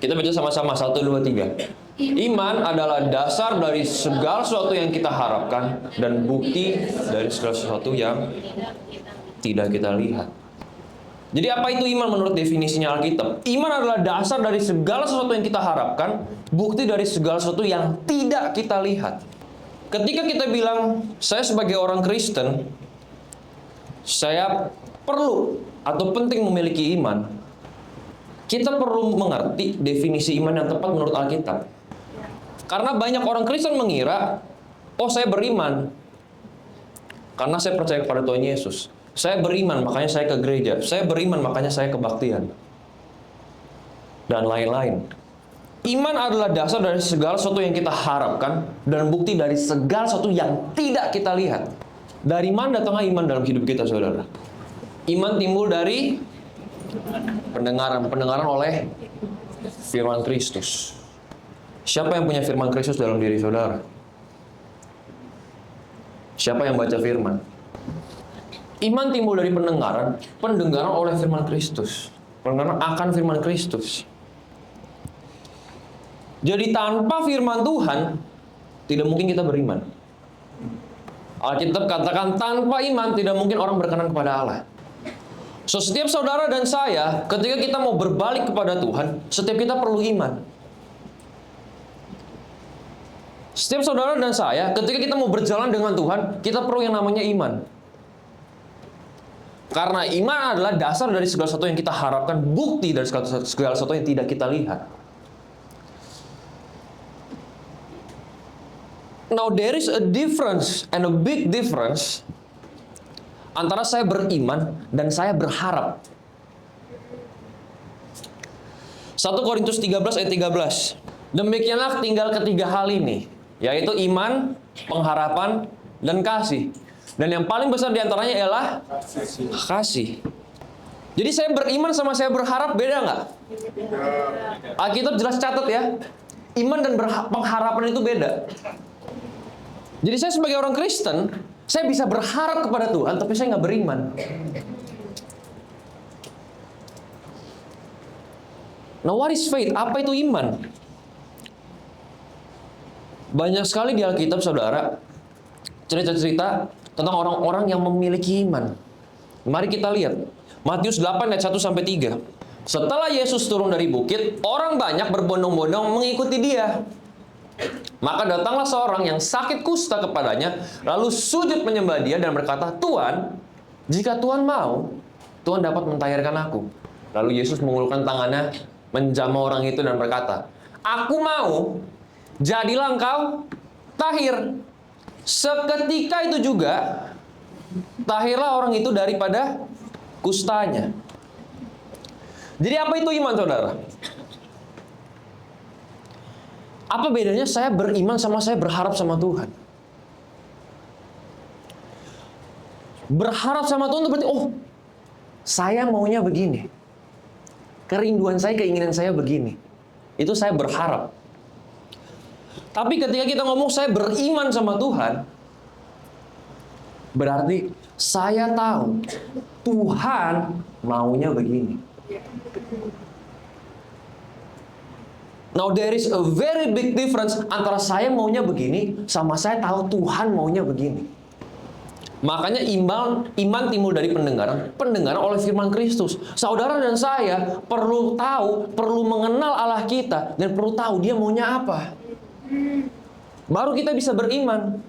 Kita baca sama-sama, 1, 2, 3. Iman adalah dasar dari segala sesuatu yang kita harapkan dan bukti dari segala sesuatu yang tidak kita lihat. Jadi apa itu iman menurut definisinya Alkitab? Iman adalah dasar dari segala sesuatu yang kita harapkan, bukti dari segala sesuatu yang tidak kita lihat. Ketika kita bilang, saya sebagai orang Kristen, saya perlu atau penting memiliki iman, kita perlu mengerti definisi iman yang tepat menurut Alkitab. Karena banyak orang Kristen mengira, oh saya beriman karena saya percaya kepada Tuhan Yesus. Saya beriman makanya saya ke gereja. Saya beriman makanya saya kebaktian. Dan lain-lain. Iman adalah dasar dari segala sesuatu yang kita harapkan dan bukti dari segala sesuatu yang tidak kita lihat. Dari mana datangnya iman dalam hidup kita, saudara? Iman timbul dari pendengaran oleh firman Kristus. Siapa yang punya firman Kristus dalam diri saudara? Siapa yang baca firman? Iman timbul dari pendengaran oleh firman Kristus. Pendengaran akan firman Kristus. Jadi tanpa firman Tuhan, tidak mungkin kita beriman. Alkitab katakan tanpa iman tidak mungkin orang berkenan kepada Allah. So, setiap saudara dan saya, ketika kita mau berbalik kepada Tuhan, setiap kita perlu iman. Setiap saudara dan saya, ketika kita mau berjalan dengan Tuhan, kita perlu yang namanya iman. Karena iman adalah dasar dari segala sesuatu yang kita harapkan, bukti dari segala sesuatu yang tidak kita lihat. Now there is a difference, and a big difference, antara saya beriman dan saya berharap. 1 Korintus 13 ayat 13. Demikianlah tinggal ketiga hal ini, yaitu iman, pengharapan, dan kasih. Dan yang paling besar diantaranya ialah kasih. Jadi saya beriman sama saya berharap beda nggak? Alkitab jelas catat ya. Iman dan pengharapan itu beda. Jadi saya sebagai orang Kristen, saya bisa berharap kepada Tuhan, tapi saya nggak beriman. Nah, what is faith? Apa itu iman? Banyak sekali di Alkitab, saudara, cerita-cerita tentang orang-orang yang memiliki iman. Mari kita lihat. Matius 8 ayat 1-3. Setelah Yesus turun dari bukit, orang banyak berbondong-bondong mengikuti dia. Maka datanglah seorang yang sakit kusta kepadanya, lalu sujud menyembah dia dan berkata, Tuhan, jika Tuhan mau, Tuhan dapat mentahirkan aku. Lalu Yesus mengulurkan tangannya, menjamah orang itu dan berkata, aku mau, jadilah engkau tahir. Seketika itu juga, tahirlah orang itu daripada kustanya. Jadi apa itu iman, saudara? Apa bedanya saya beriman sama saya berharap sama Tuhan? Berharap sama Tuhan itu berarti, oh, saya maunya begini. Kerinduan saya, keinginan saya begini. Itu saya berharap. Tapi ketika kita ngomong saya beriman sama Tuhan, berarti saya tahu Tuhan maunya begini. Now there is a very big difference antara saya maunya begini sama saya tahu Tuhan maunya begini. Makanya iman timbul dari pendengaran oleh firman Kristus. Saudara dan saya perlu tahu, perlu mengenal Allah kita dan perlu tahu Dia maunya apa. Baru kita bisa beriman.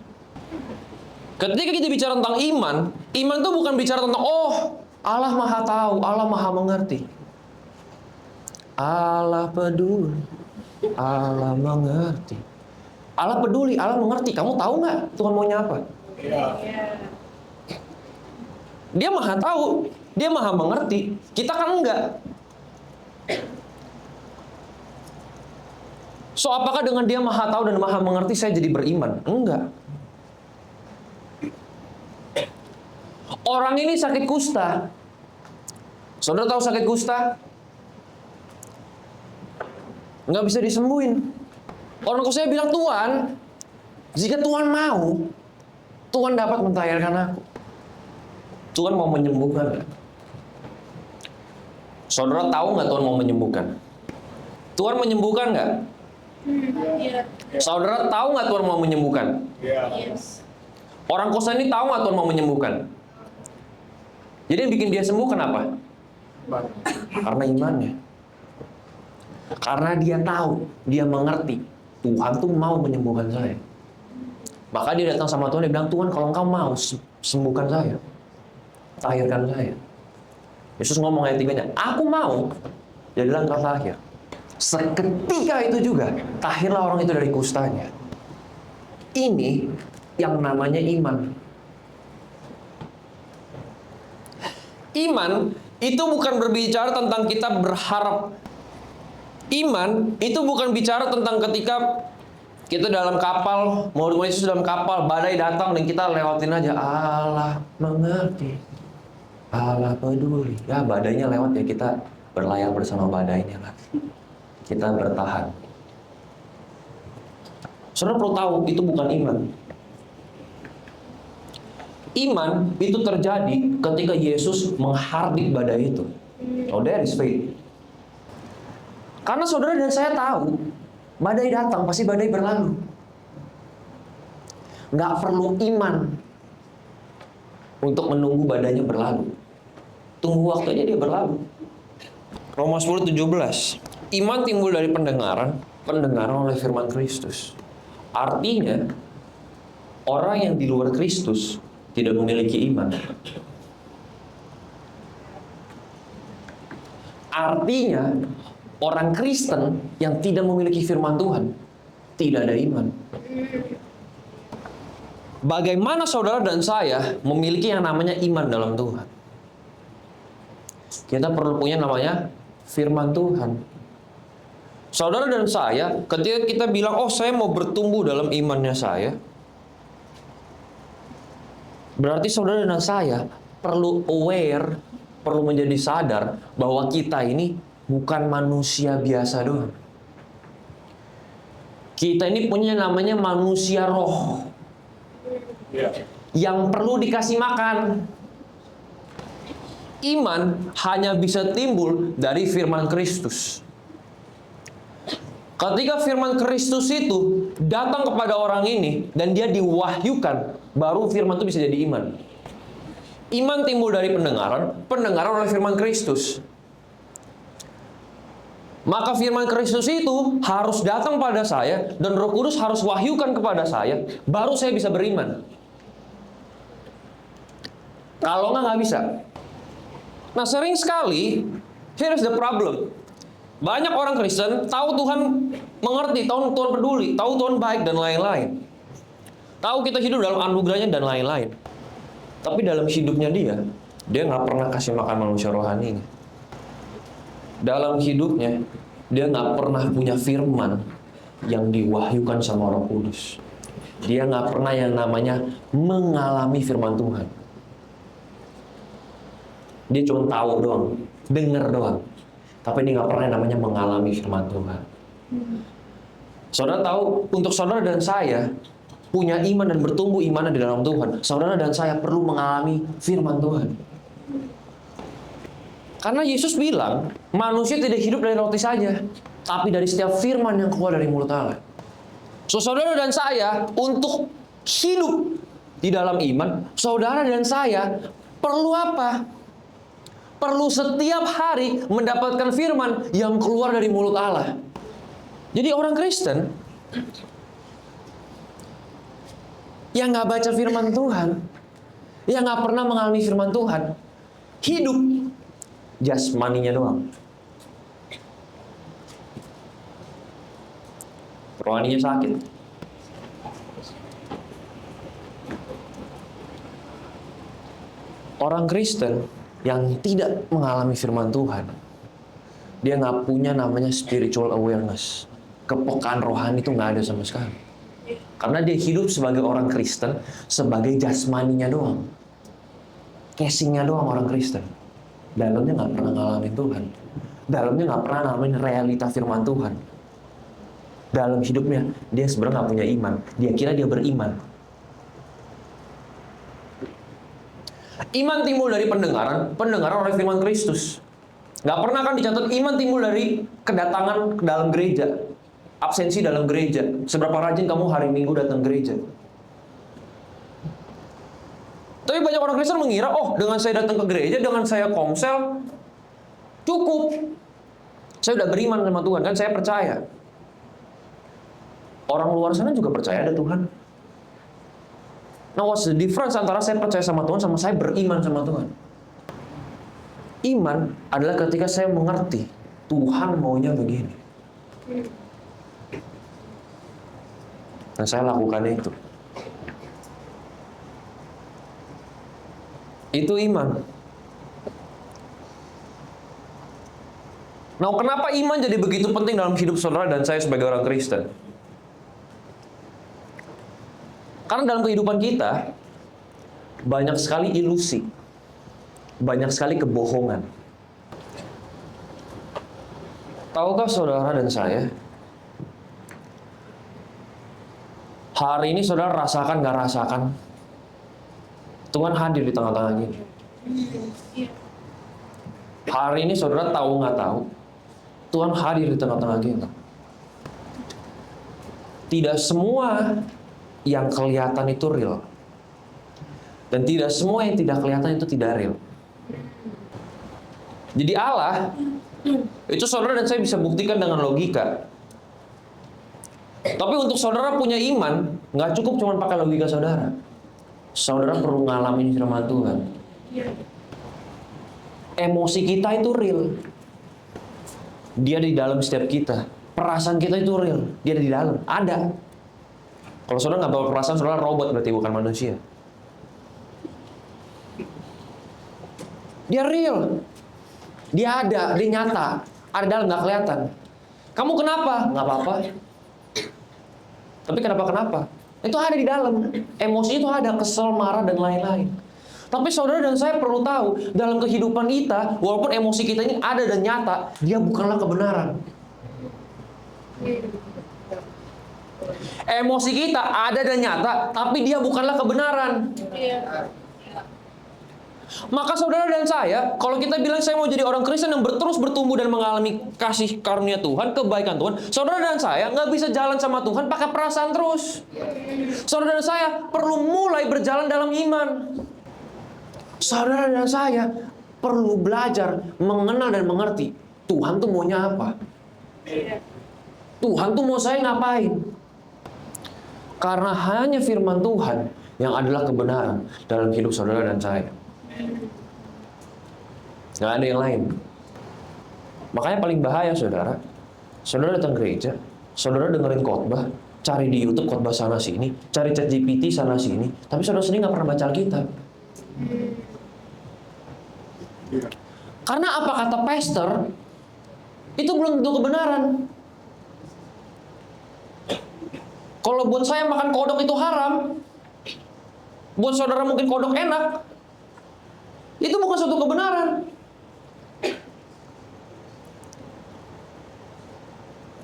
Ketika kita bicara tentang iman itu bukan bicara tentang oh, Allah Maha tahu, Allah Maha mengerti. Allah peduli, Allah mengerti. Allah peduli, Allah mengerti. Kamu tahu nggak Tuhan maunya apa? Dia Maha tahu, Dia Maha mengerti. Kita kan enggak. So, apakah dengan Dia Maha tahu dan Maha mengerti saya jadi beriman? Enggak. Orang ini sakit kusta. Saudara tahu sakit kusta? Nggak bisa disembuhin. Orang kusta bilang, Tuhan, jika Tuhan mau, Tuhan dapat mentahirkan aku. Tuhan mau menyembuhkan. Saudara tahu nggak Tuhan mau menyembuhkan? Tuhan menyembuhkan nggak? Iya. Saudara tahu nggak Tuhan mau menyembuhkan? Yes. Orang kosan ini tahu nggak Tuhan mau menyembuhkan? Jadi yang bikin dia sembuh kenapa? Karena imannya. Karena dia tahu, dia mengerti Tuhan tuh mau menyembuhkan saya. Maka dia datang sama Tuhan, dia bilang, Tuhan kalau engkau mau sembuhkan saya, tahirkan saya. Yesus ngomong ayat 3-nya, aku mau, jadilah engkau tahir. Seketika itu juga, tahirlah orang itu dari kustanya. Ini yang namanya iman. Iman itu bukan berbicara tentang kita berharap. Iman itu bukan bicara tentang ketika kita dalam kapal, mau Yesus dalam kapal, badai datang dan kita lewatin aja. Allah mengerti, Allah peduli. Ya badainya lewat ya, kita berlayar bersama badainya lah. Kita bertahan. Saudara perlu tahu, itu bukan iman. Iman itu terjadi ketika Yesus menghardik badai itu. Oh, that is faith. Karena saudara dan saya tahu, badai datang, pasti badai berlalu. Nggak perlu iman untuk menunggu badainya berlalu. Tunggu waktunya dia berlalu. Roma 10:17. Iman timbul dari pendengaran, pendengaran oleh firman Kristus. Artinya, orang yang di luar Kristus tidak memiliki iman. Artinya, orang Kristen yang tidak memiliki firman Tuhan tidak ada iman. Bagaimana saudara dan saya memiliki yang namanya iman dalam Tuhan? Kita perlu punya namanya firman Tuhan. Saudara dan saya, ketika kita bilang, oh saya mau bertumbuh dalam imannya saya, berarti saudara dan saya perlu aware, perlu menjadi sadar bahwa kita ini bukan manusia biasa doang. Kita ini punya namanya manusia roh. Yang perlu dikasih makan. Iman hanya bisa timbul dari firman Kristus. Ketika firman Kristus itu datang kepada orang ini dan dia diwahyukan, baru firman itu bisa jadi iman. Iman timbul dari pendengaran, pendengaran oleh firman Kristus. Maka firman Kristus itu harus datang pada saya dan Roh Kudus harus wahyukan kepada saya, baru saya bisa beriman. Kalau nggak bisa. Nah sering sekali, here's the problem. Banyak orang Kristen tahu Tuhan mengerti, tahu Tuhan peduli, tahu Tuhan baik dan lain-lain. Tahu kita hidup dalam anugerahnya dan lain-lain. Tapi dalam hidupnya dia nggak pernah kasih makan manusia rohaninya. Dalam hidupnya, dia nggak pernah punya firman yang diwahyukan sama Roh Kudus. Dia nggak pernah yang namanya mengalami firman Tuhan. Dia cuma tahu doang, dengar doang. Tapi dia nggak pernah yang namanya mengalami firman Tuhan. Saudara tahu, untuk saudara dan saya punya iman dan bertumbuh iman di dalam Tuhan, saudara dan saya perlu mengalami firman Tuhan. Karena Yesus bilang, manusia tidak hidup dari roti saja, tapi dari setiap firman yang keluar dari mulut Allah. So, saudara dan saya, untuk hidup di dalam iman, saudara dan saya perlu apa? Perlu setiap hari mendapatkan firman yang keluar dari mulut Allah. Jadi orang Kristen yang nggak baca firman Tuhan, yang nggak pernah mengalami firman Tuhan, hidup jasmaninya doang. Rohaninya sakit. Orang Kristen yang tidak mengalami firman Tuhan, dia nggak punya namanya spiritual awareness. Kepekaan rohani itu nggak ada sama sekali. Karena dia hidup sebagai orang Kristen, sebagai jasmaninya doang. Casingnya doang orang Kristen. Dalamnya nggak pernah ngalamin Tuhan. Dalamnya nggak pernah ngalamin realita firman Tuhan. Dalam hidupnya, dia sebenarnya nggak punya iman. Dia kira dia beriman. Iman timbul dari pendengaran, pendengaran oleh firman Kristus. Nggak pernah kan dicatat iman timbul dari kedatangan ke dalam gereja, absensi dalam gereja, seberapa rajin kamu hari Minggu datang gereja. Tapi banyak orang Kristen mengira, oh dengan saya datang ke gereja, dengan saya komsel, cukup. Saya udah beriman sama Tuhan, kan saya percaya. Orang luar sana juga percaya ada Tuhan. Nah, what's the difference antara saya percaya sama Tuhan sama saya beriman sama Tuhan? Iman adalah ketika saya mengerti Tuhan maunya begini. Dan saya lakukan itu. Itu iman. Nah, kenapa iman jadi begitu penting dalam hidup saudara dan saya sebagai orang Kristen? Karena dalam kehidupan kita banyak sekali ilusi, banyak sekali kebohongan. Tahukah saudara dan saya, hari ini saudara rasakan gak rasakan, Tuhan hadir di tengah-tengah kita. Hari ini saudara tahu gak tahu, Tuhan hadir di tengah-tengah kita. Tidak semua yang kelihatan itu real. Dan tidak semua yang tidak kelihatan itu tidak real. Jadi Allah, itu saudara dan saya bisa buktikan dengan logika. Tapi untuk saudara punya iman, nggak cukup cuma pakai logika saudara. Saudara perlu ngalamin firman Tuhan. Emosi kita itu real. Dia di dalam setiap kita. Perasaan kita itu real. Dia ada di dalam. Ada. Kalau saudara nggak bawa perasaan, saudara robot berarti bukan manusia. Dia real. Dia ada, dia nyata. Ada dalam, nggak kelihatan. Kamu kenapa? Nggak apa-apa. Tapi kenapa? Itu ada di dalam. Emosi itu ada, kesel, marah, dan lain-lain. Tapi saudara dan saya perlu tahu, dalam kehidupan kita, walaupun emosi kita ini ada dan nyata, dia bukanlah kebenaran. Emosi kita ada dan nyata, tapi dia bukanlah kebenaran. Maka saudara dan saya, kalau kita bilang saya mau jadi orang Kristen yang terus bertumbuh dan mengalami kasih karunia Tuhan, kebaikan Tuhan, saudara dan saya nggak bisa jalan sama Tuhan pakai perasaan terus. Saudara dan saya perlu mulai berjalan dalam iman. Saudara dan saya perlu belajar mengenal dan mengerti Tuhan tuh maunya apa. Tuhan tuh mau saya ngapain. Karena hanya firman Tuhan yang adalah kebenaran dalam hidup saudara dan saya. Nggak ada yang lain. Makanya paling bahaya saudara. Saudara datang gereja, saudara dengerin khotbah, cari di YouTube khotbah sana sini, cari ChatGPT sana sini, tapi saudara sendiri nggak pernah baca Alkitab. Karena apa kata pastor, itu belum tentu kebenaran. Kalau buat saya makan kodok itu haram, buat saudara mungkin kodok enak, itu bukan suatu kebenaran.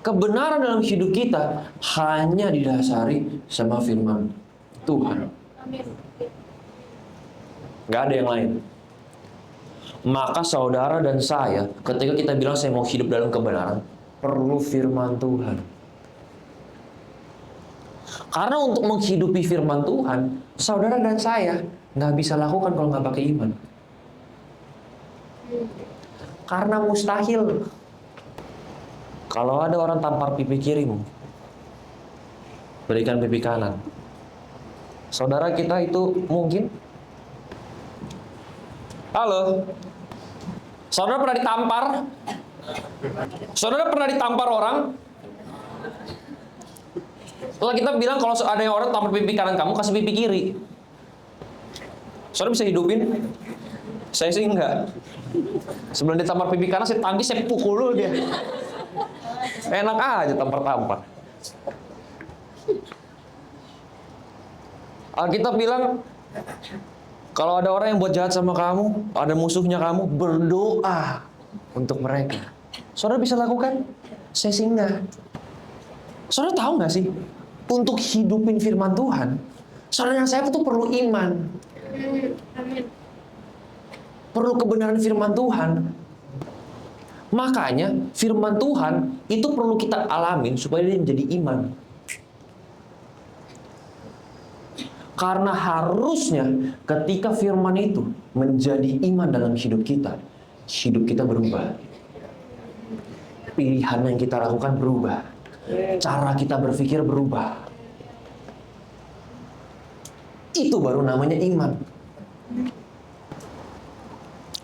Kebenaran dalam hidup kita hanya didasari sama firman Tuhan. Gak ada yang lain. Maka saudara dan saya, ketika kita bilang saya mau hidup dalam kebenaran, perlu firman Tuhan. Karena untuk menghidupi firman Tuhan, saudara dan saya nggak bisa lakukan kalau nggak pakai iman. Karena mustahil. Kalau ada orang tampar pipi kirimu, berikan pipi kanan. Saudara kita itu mungkin. Halo. Saudara pernah ditampar? Saudara pernah ditampar orang? Setelah kita bilang kalau ada yang orang tampar pipi kanan kamu, kasih pipi kiri. Saudara bisa hidupin? Saya sih enggak. Sebelum ditampar pipi kanan, saya tangkis, saya pukul dulu dia. Enak aja tampar-tampar. Alkitab bilang, kalau ada orang yang buat jahat sama kamu, ada musuhnya kamu, berdoa untuk mereka. Saudara bisa lakukan? Saya sih enggak. Saudara tahu nggak sih? Untuk hidupin firman Tuhan, saudara yang saya itu perlu iman. Perlu kebenaran firman Tuhan. Makanya firman Tuhan itu perlu kita alamin supaya dia menjadi iman. Karena harusnya ketika firman itu menjadi iman dalam hidup kita berubah. Pilihan yang kita lakukan berubah. Cara kita berpikir berubah. Itu baru namanya iman.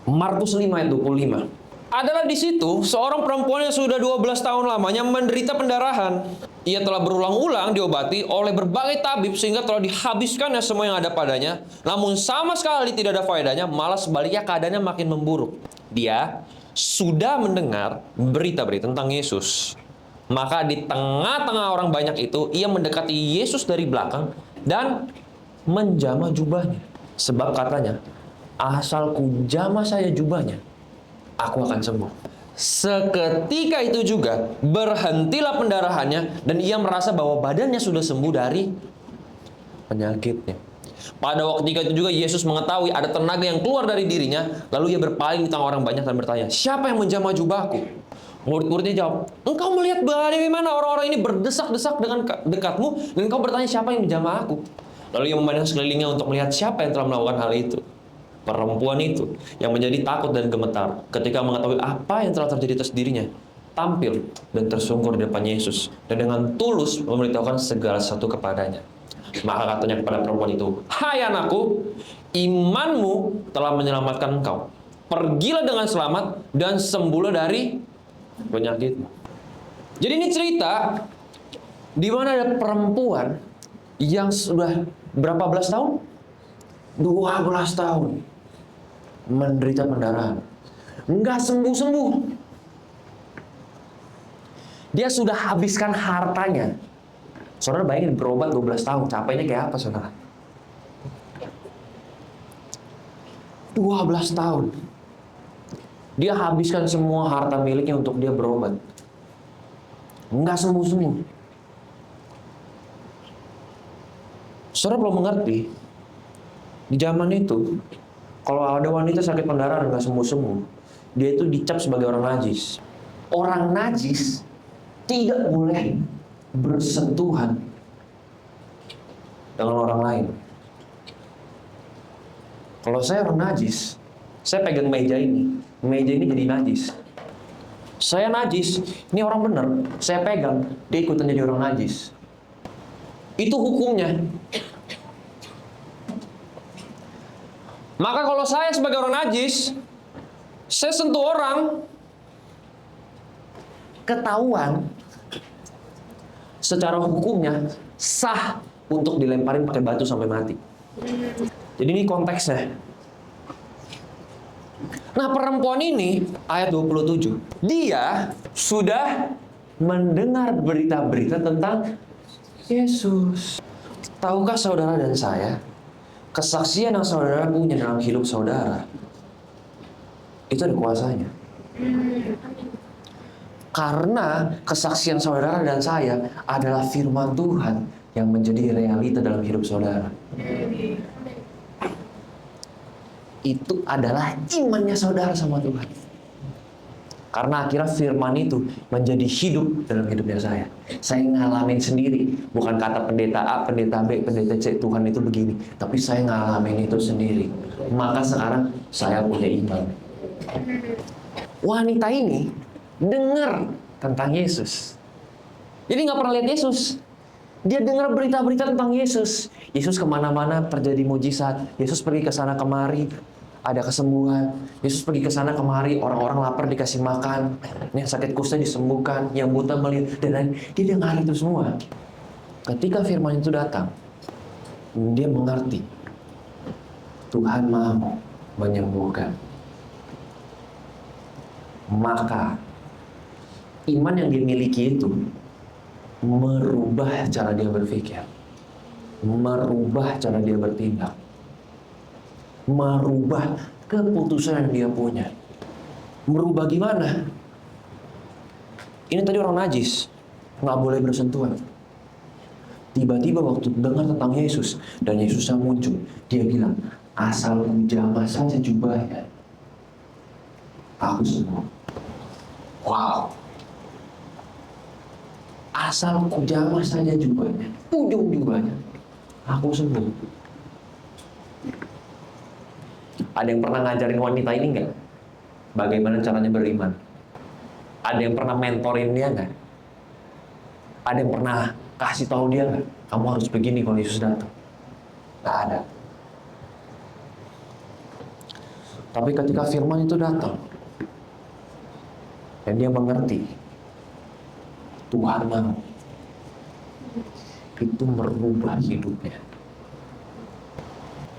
Markus 5 ayat 25. Adalah di situ seorang perempuan yang sudah 12 tahun lamanya menderita pendarahan. Ia telah berulang-ulang diobati oleh berbagai tabib sehingga telah dihabiskannya semua yang ada padanya. Namun sama sekali tidak ada faedahnya, malah sebaliknya keadaannya makin memburuk. Dia sudah mendengar berita-berita tentang Yesus. Maka di tengah-tengah orang banyak itu, ia mendekati Yesus dari belakang dan menjamah jubahnya. Sebab katanya, asal ku jamah saya jubahnya, aku akan sembuh. Seketika itu juga berhentilah pendarahannya dan ia merasa bahwa badannya sudah sembuh dari penyakitnya. Pada waktu itu juga Yesus mengetahui ada tenaga yang keluar dari dirinya, lalu ia berpaling di tengah orang banyak dan bertanya, siapa yang menjamah jubahku? Murid-muridnya jawab, engkau melihat bagaimana orang-orang ini berdesak-desak dengan dekatmu dan engkau bertanya siapa yang menjamah aku? Lalu ia memandang sekelilingnya untuk melihat siapa yang telah melakukan hal itu. Perempuan itu yang menjadi takut dan gemetar ketika mengetahui apa yang telah terjadi atas dirinya, tampil dan tersungkur di depan Yesus dan dengan tulus memberitahukan segala sesuatu kepadanya. Maka katanya kepada perempuan itu, hai anakku, imanmu telah menyelamatkan engkau. Pergilah dengan selamat dan sembuhlah dari penyakitmu. Jadi ini cerita di mana ada perempuan yang sudah berapa belas tahun? 12 tahun menderita pendarahan, nggak sembuh-sembuh. Dia sudah habiskan hartanya. Saudara bayangin berobat 12 tahun, capeknya kayak apa saudara? 12 tahun. Dia habiskan semua harta miliknya untuk dia berobat. Nggak sembuh-sembuh. Saudara belum mengerti, di zaman itu, kalau ada wanita sakit pendarahan nggak sembuh-sembuh, dia itu dicap sebagai orang najis. Orang najis tidak boleh bersentuhan dengan orang lain. Kalau saya orang najis, saya pegang meja ini jadi najis. Saya najis, ini orang benar, saya pegang, dia ikutan jadi orang najis. Itu hukumnya. Maka kalau saya sebagai orang najis, saya sentuh orang, ketahuan, secara hukumnya sah untuk dilemparin pakai batu sampai mati. Jadi ini konteksnya. Nah perempuan ini, ayat 27, dia sudah mendengar berita-berita tentang Yesus. Tahukah saudara dan saya, kesaksian yang saudara punya dalam hidup saudara, itu ada kuasanya. Karena kesaksian saudara dan saya adalah firman Tuhan yang menjadi realita dalam hidup saudara. Itu adalah imannya saudara sama Tuhan. Karena akhirnya firman itu menjadi hidup dalam hidupnya saya. Saya ngalamin sendiri. Bukan kata pendeta A, pendeta B, pendeta C, Tuhan itu begini. Tapi saya ngalamin itu sendiri. Maka sekarang saya punya iman. Wanita ini dengar tentang Yesus. Jadi nggak pernah lihat Yesus. Dia dengar berita-berita tentang Yesus. Yesus kemana-mana terjadi mujizat. Yesus pergi ke sana kemari, ada kesembuhan. Yesus pergi ke sana kemari, orang-orang lapar dikasih makan, yang sakit kusta disembuhkan, yang buta melihat, dan lain. Dia dengar itu semua. Ketika firman itu datang, dia mengerti Tuhan mau menyembuhkan. Maka iman yang dia miliki itu merubah cara dia berpikir, merubah cara dia bertindak, merubah keputusan yang dia punya. Merubah gimana? Ini tadi orang najis, nggak boleh bersentuhan. Tiba-tiba waktu dengar tentang Yesus dan Yesusnya muncul, dia bilang, asal jamah saja jubahnya, aku sembuh. Wow. Asal ku jamah saja jubahnya, ujung jubahnya, aku sembuh. Ada yang pernah ngajarin wanita ini nggak? Bagaimana caranya beriman? Ada yang pernah mentorin dia nggak? Ada yang pernah kasih tahu dia nggak? Kamu harus begini kalau Yesus datang. Nggak ada. Tapi ketika firman itu datang, dan dia mengerti, Tuhan mau, itu merubah hidupnya.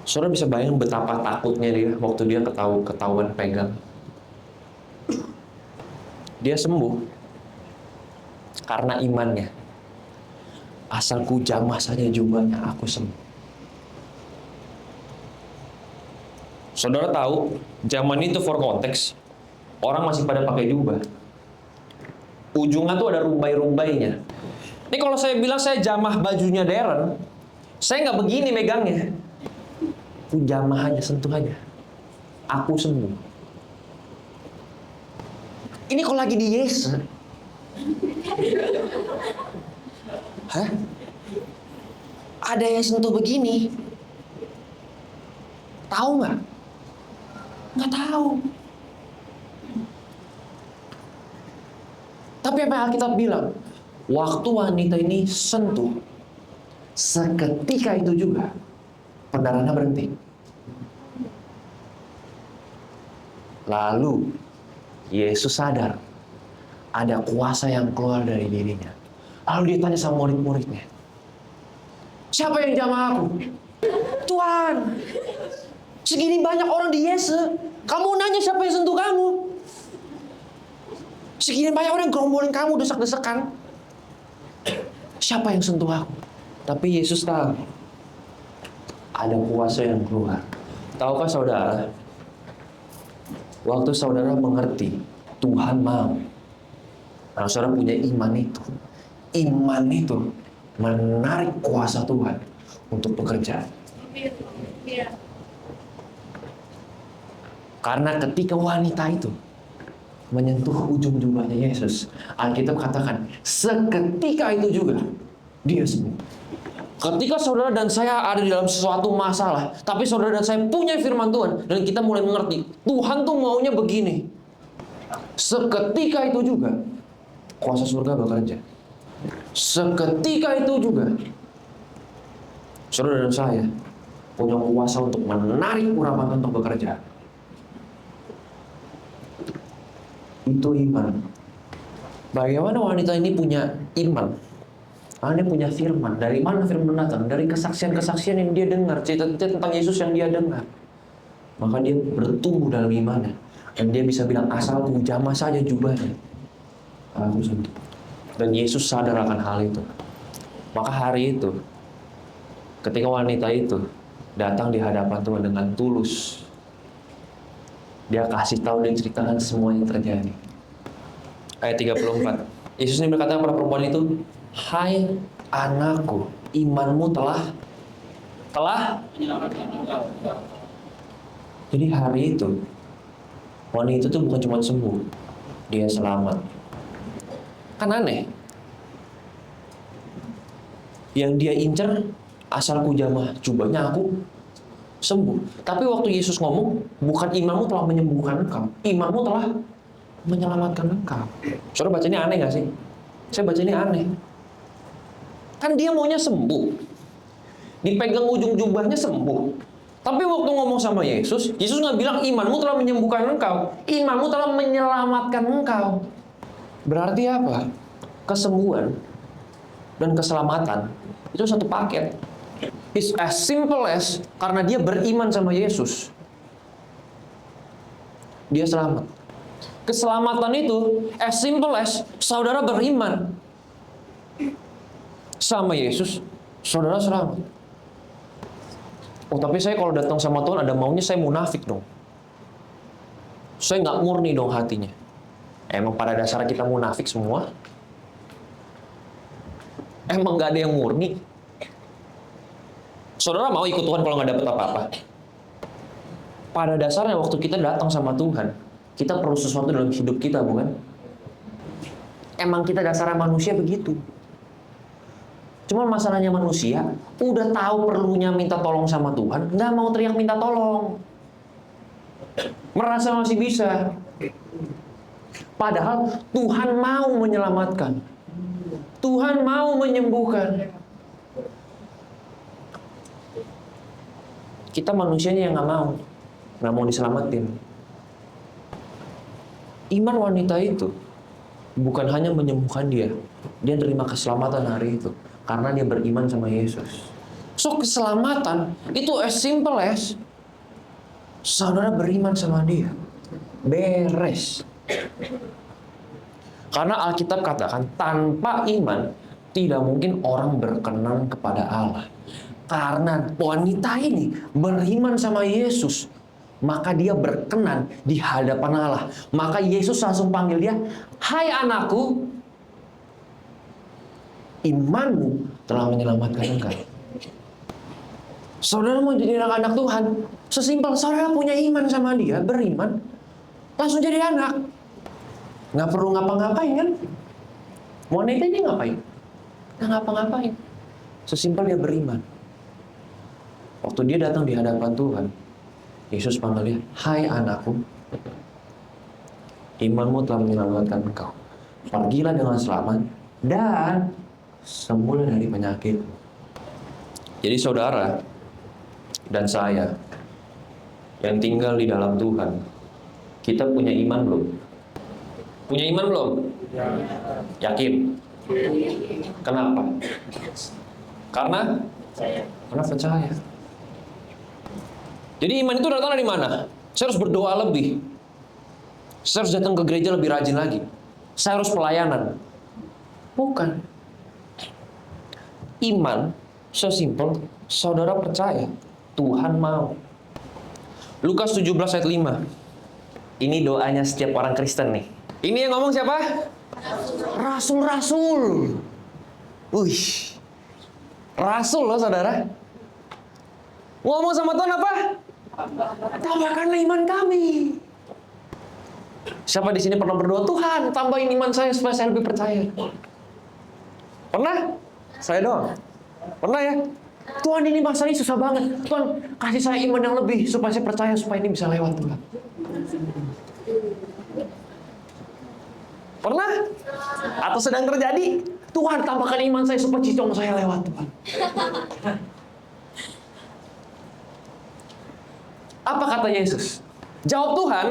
Saudara bisa bayangin betapa takutnya dia waktu dia ketahuan pegang. Dia sembuh karena imannya. Asal ku jamah saja jubahnya, aku sembuh. Saudara tahu, zaman itu for konteks, orang masih pada pakai jubah. Ujungnya tuh ada rumbai-rumbainya. Ini kalau saya bilang saya jamah bajunya Darren, saya nggak begini megangnya. Aku jamah aja, sentuh aja. Aku sembuh. Ini kalau lagi di Yesus. Hah? Ada yang sentuh begini. Tahu nggak? Nggak tahu. Tapi apa yang Alkitab bilang? Waktu wanita ini sentuh, seketika itu juga pendarahannya berhenti. Lalu Yesus sadar ada kuasa yang keluar dari dirinya. Lalu dia tanya sama murid-muridnya, siapa yang jamah aku? Tuhan, segini banyak orang di Yesus, kamu nanya siapa yang sentuh kamu? Segini banyak orang yang gerombolan kamu desak-desakan, siapa yang sentuh aku? Tapi Yesus tahu ada kuasa yang keluar. Tahukah saudara, waktu saudara mengerti Tuhan mau, kalau saudara punya iman itu menarik kuasa Tuhan untuk bekerja. Iya. Karena ketika wanita itu menyentuh ujung jubahnya Yesus, Alkitab katakan seketika itu juga dia sembuh. Ketika saudara dan saya ada di dalam sesuatu masalah, tapi saudara dan saya punya firman Tuhan, dan kita mulai mengerti, Tuhan tuh maunya begini. Seketika itu juga, kuasa surga bekerja. Seketika itu juga, saudara dan saya punya kuasa untuk menarik urapan untuk bekerja. Itu iman. Bagaimana wanita ini punya iman? Dia punya firman. Dari mana firman datang? Dari kesaksian-kesaksian yang dia dengar, cerita-cerita tentang Yesus yang dia dengar. Maka dia bertumbuh dalam imannya. Dan dia bisa bilang, asal ku jamah saja jubahnya, aku sembuh. Dan Yesus sadar akan hal itu. Maka hari itu, ketika wanita itu datang di hadapan Tuhan dengan tulus, dia kasih tahu dan ceritakan semua yang terjadi. Ayat 34. Yesus ini berkata kepada perempuan itu, hai anakku, imanmu telah. Jadi hari itu, wanita itu bukan cuma sembuh, dia selamat. Kan aneh. Yang dia incer, asal ku jamah jubahnya aku sembuh. Tapi waktu Yesus ngomong, bukan imanmu telah menyembuhkan engkau, imanmu telah menyelamatkan engkau. Saudara baca ini aneh gak sih? Saya baca ini aneh. Kan dia maunya sembuh, dipegang ujung jubahnya sembuh. Tapi waktu ngomong sama Yesus, Yesus nggak bilang imanmu telah menyembuhkan engkau, imanmu telah menyelamatkan engkau. Berarti apa? Kesembuhan dan keselamatan itu satu paket. It's as simple as, karena dia beriman sama Yesus, dia selamat. Keselamatan itu as simple as saudara beriman sama Yesus, saudara selamat. Oh, tapi saya kalau datang sama Tuhan ada maunya, saya munafik dong. Saya nggak murni dong hatinya. Emang pada dasar kita munafik semua? Emang nggak ada yang murni? Saudara mau ikut Tuhan kalau nggak dapat apa-apa? Pada dasarnya waktu kita datang sama Tuhan, kita perlu sesuatu dalam hidup kita, bukan? Emang kita dasarnya manusia begitu. Cuman masalahnya manusia udah tahu perlunya minta tolong sama Tuhan, nggak mau teriak minta tolong. Merasa masih bisa. Padahal Tuhan mau menyelamatkan. Tuhan mau menyembuhkan. Kita manusianya yang nggak mau diselamatin. Iman wanita itu bukan hanya menyembuhkan dia terima keselamatan hari itu karena dia beriman sama Yesus. So keselamatan itu as simple as saudara beriman sama dia, beres. Karena Alkitab katakan tanpa iman tidak mungkin orang berkenan kepada Allah. Karena wanita ini beriman sama Yesus, maka dia berkenan di hadapan Allah. Maka Yesus langsung panggil dia, "Hai anakku, imanmu telah menyelamatkan engkau." Saudara mau jadi anak Tuhan, sesimpel saudara punya iman sama dia, beriman, langsung jadi anak. Nggak perlu ngapa-ngapain kan? Wanita ini ngapain? Nggak ngapa-ngapain. Sesimpel dia beriman. Waktu dia datang di hadapan Tuhan, Yesus panggil dia, "Hai anakku, imanmu telah menyelamatkan engkau. Pergilah dengan selamat dan sembuhlah dari penyakit." Jadi saudara dan saya yang tinggal di dalam Tuhan, kita punya iman belum? Punya iman belum? Yakin? Kenapa? Karena percaya. Jadi iman itu datang dari mana? Saya harus berdoa lebih. Saya harus datang ke gereja lebih rajin lagi. Saya harus pelayanan. Bukan. Iman sesimpel saudara percaya Tuhan mau. Lukas 17 ayat 5. Ini doanya setiap orang Kristen nih. Ini yang ngomong siapa? Rasul-rasul. Wih. Rasul loh saudara. Ngomong sama Tuhan apa? Tambahkanlah iman kami. Siapa di sini pernah berdoa, "Tuhan, tambahin iman saya supaya saya lebih percaya"? Pernah? Saya doang. Pernah ya? "Tuhan, ini masalah ini susah banget. Tuhan, kasih saya iman yang lebih supaya saya percaya supaya ini bisa lewat Tuhan." Pernah? Atau sedang terjadi? "Tuhan, tambahkan iman saya supaya cicong saya lewat Tuhan." Apa kata Yesus? Jawab Tuhan,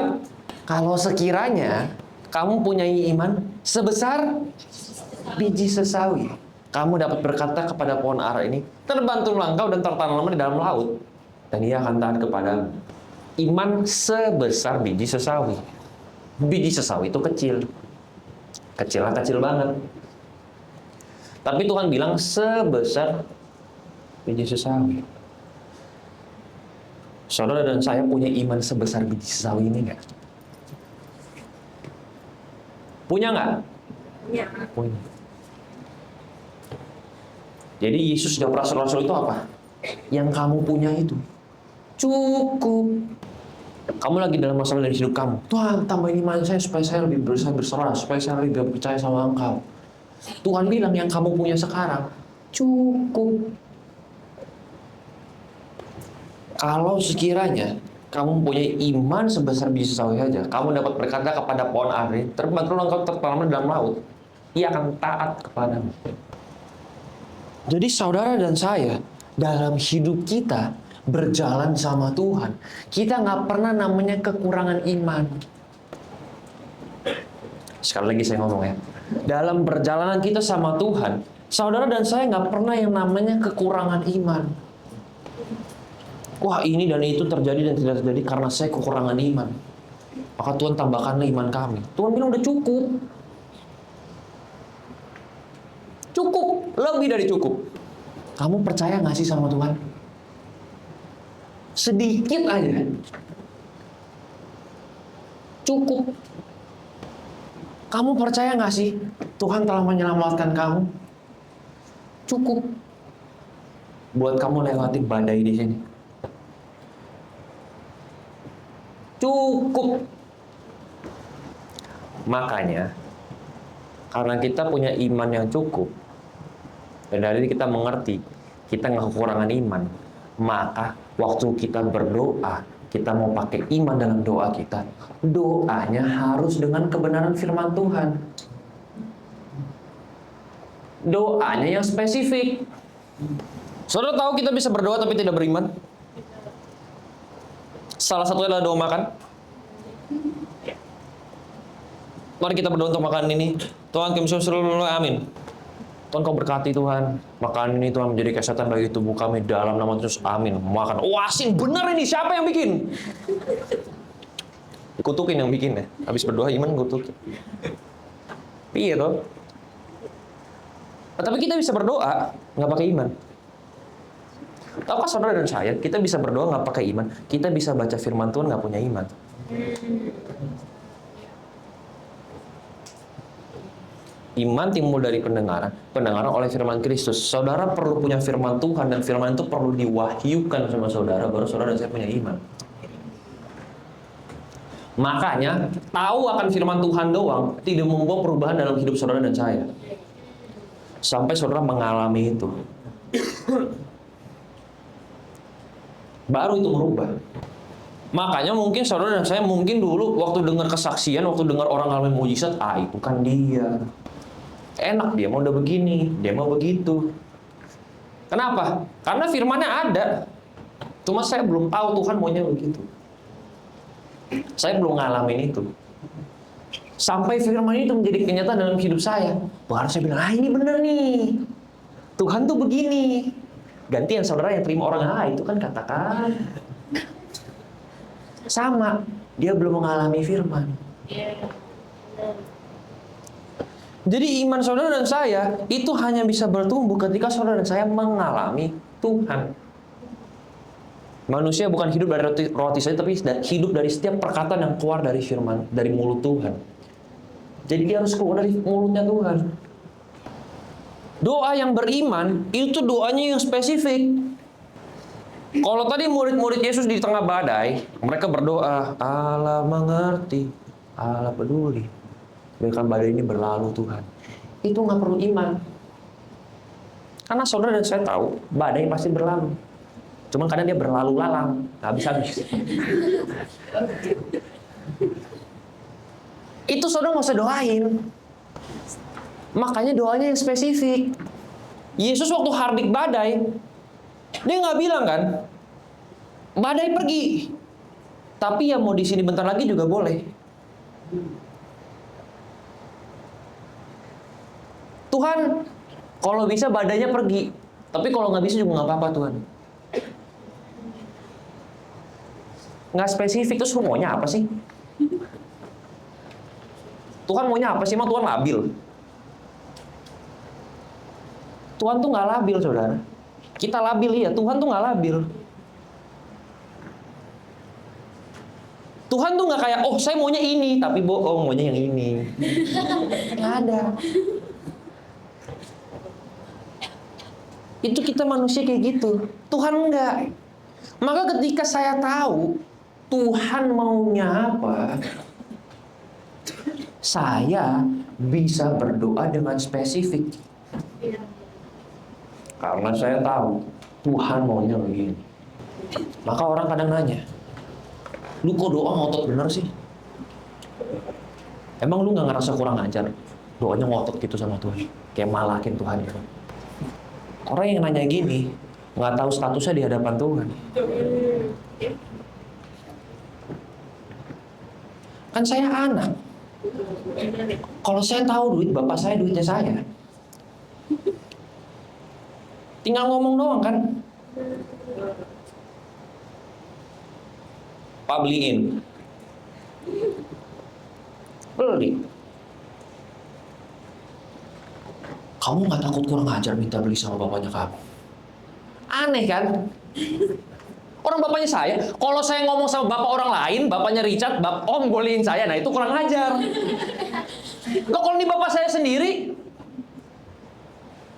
"Kalau sekiranya kamu punya iman sebesar biji sesawi, kamu dapat berkata kepada pohon ara ini, terbantunglah engkau dan tertanamlah di dalam laut, dan ia akan taat kepadamu." Iman sebesar biji sesawi. Biji sesawi itu kecil. Kecil banget. Tapi Tuhan bilang sebesar biji sesawi. Saudara dan saya punya iman sebesar biji sesawi ini nggak? Punya nggak? Punya. Jadi Yesus dan rasul-rasul itu apa? Yang kamu punya itu cukup. Kamu lagi dalam masalah dari hidup kamu, "Tuhan, tambahin iman saya supaya saya lebih berusaha berserah, supaya saya lebih percaya sama Engkau." Tuhan bilang yang kamu punya sekarang cukup. Kalau sekiranya kamu punya iman sebesar biji sesawi saja, kamu dapat berkata kepada pohon ara, terbantunglah engkau tertanam di dalam laut, ia akan taat kepadamu. Jadi saudara dan saya dalam hidup kita berjalan sama Tuhan, kita nggak pernah namanya kekurangan iman. Sekali lagi saya ngomong ya, dalam perjalanan kita sama Tuhan, saudara dan saya nggak pernah yang namanya kekurangan iman. Wah, ini dan itu terjadi dan tidak terjadi karena saya kekurangan iman. Maka Tuhan tambahkanlah iman kami. Tuhan bilang udah cukup. Cukup, lebih dari cukup. Kamu percaya nggak sih sama Tuhan? Sedikit aja. Cukup. Kamu percaya nggak sih Tuhan telah menyelamatkan kamu? Cukup. Buat kamu lewati badai di sini. Cukup. Makanya Karena kita punya iman yang cukup, dan dari kita mengerti kita nggak kekurangan iman, maka waktu kita berdoa, kita mau pakai iman dalam doa kita, doanya harus dengan kebenaran firman Tuhan. Doanya yang spesifik. Saudara tahu kita bisa berdoa tapi tidak beriman? Salah satunya adalah doa makan. Mari kita berdoa untuk makanan ini. Tuhan kami seluruh amin. Tuhan kau berkati Tuhan. Makanan ini Tuhan menjadi kesehatan bagi tubuh kami dalam nama Yesus. Amin. Makan. Oh asin bener ini. Siapa yang bikin? Kutukin yang bikin ya. Habis berdoa iman kutukin. Iya toh. Tapi kita bisa berdoa nggak pakai iman. Tahukah saudara dan saya, kita bisa berdoa nggak pakai iman. Kita bisa baca firman Tuhan nggak punya iman. Iman timbul dari pendengaran, pendengaran oleh firman Kristus. Saudara perlu punya firman Tuhan, dan firman itu perlu diwahyukan sama saudara, baru saudara dan saya punya iman. Makanya, tahu akan firman Tuhan doang tidak membawa perubahan dalam hidup saudara dan saya. Sampai saudara mengalami itu. Baru itu merubah. Makanya mungkin saudara dan saya mungkin dulu waktu dengar kesaksian, waktu dengar orang ngalamin mujizat, itu kan dia. Enak dia mau udah begini, dia mau begitu. Kenapa? Karena firmannya ada. Cuma saya belum tahu Tuhan maunya begitu. Saya belum ngalamin itu. Sampai firman itu menjadi kenyataan dalam hidup saya. Baru saya bilang, ini bener nih. Tuhan tuh begini. Gantian saudara yang terima orang, itu kan katakan. Sama, dia belum mengalami firman. Jadi iman saudara dan saya itu hanya bisa bertumbuh ketika saudara dan saya mengalami Tuhan. Manusia bukan hidup dari roti saja, tapi hidup dari setiap perkataan yang keluar dari firman, dari mulut Tuhan. Jadi dia harus keluar dari mulutnya Tuhan. Doa yang beriman itu doanya yang spesifik. Kalau tadi murid-murid Yesus di tengah badai, mereka berdoa, Allah mengerti, Allah peduli. Biarkan badai ini berlalu Tuhan. Itu nggak perlu iman. Karena saudara dan saya tahu, badai pasti berlalu. Cuman kadang dia berlalu lalang, nggak habis-habis. Itu saudara nggak usah doain. Makanya doanya yang spesifik. Yesus waktu hardik badai, dia nggak bilang kan, badai pergi. Tapi yang mau di sini bentar lagi juga boleh. Tuhan, kalau bisa badainya pergi. Tapi kalau nggak bisa juga nggak apa-apa Tuhan. Nggak spesifik, terus maunya apa sih? Tuhan maunya apa sih? Emang Tuhan labil? Tuhan tuh nggak labil, saudara. Kita labil, ya. Tuhan tuh nggak labil. Tuhan tuh nggak kayak, oh saya maunya ini, tapi bohong, maunya yang ini. Nggak ada. Itu kita manusia kayak gitu. Tuhan enggak. Maka ketika saya tahu Tuhan maunya apa, saya bisa berdoa dengan spesifik. Karena saya tahu Tuhan maunya begini. Maka orang kadang nanya, lu kok doa ngotot bener sih? Emang lu gak ngerasa kurang ajar? Doanya ngotot gitu sama Tuhan, kayak malakin Tuhan gitu. Orang yang nanya gini nggak tahu statusnya di hadapan Tuhan. Kan saya anak. Kalau saya tahu duit bapak saya, duitnya saya. Tinggal ngomong doang kan. Pak beliin. Beli. Kamu nggak takut kurang ajar minta beli sama bapaknya kamu? Aneh kan? Orang bapaknya saya, kalau saya ngomong sama bapak orang lain, bapaknya Richard, om bolehin saya, nah itu kurang ajar. Loh kalau ini bapak saya sendiri,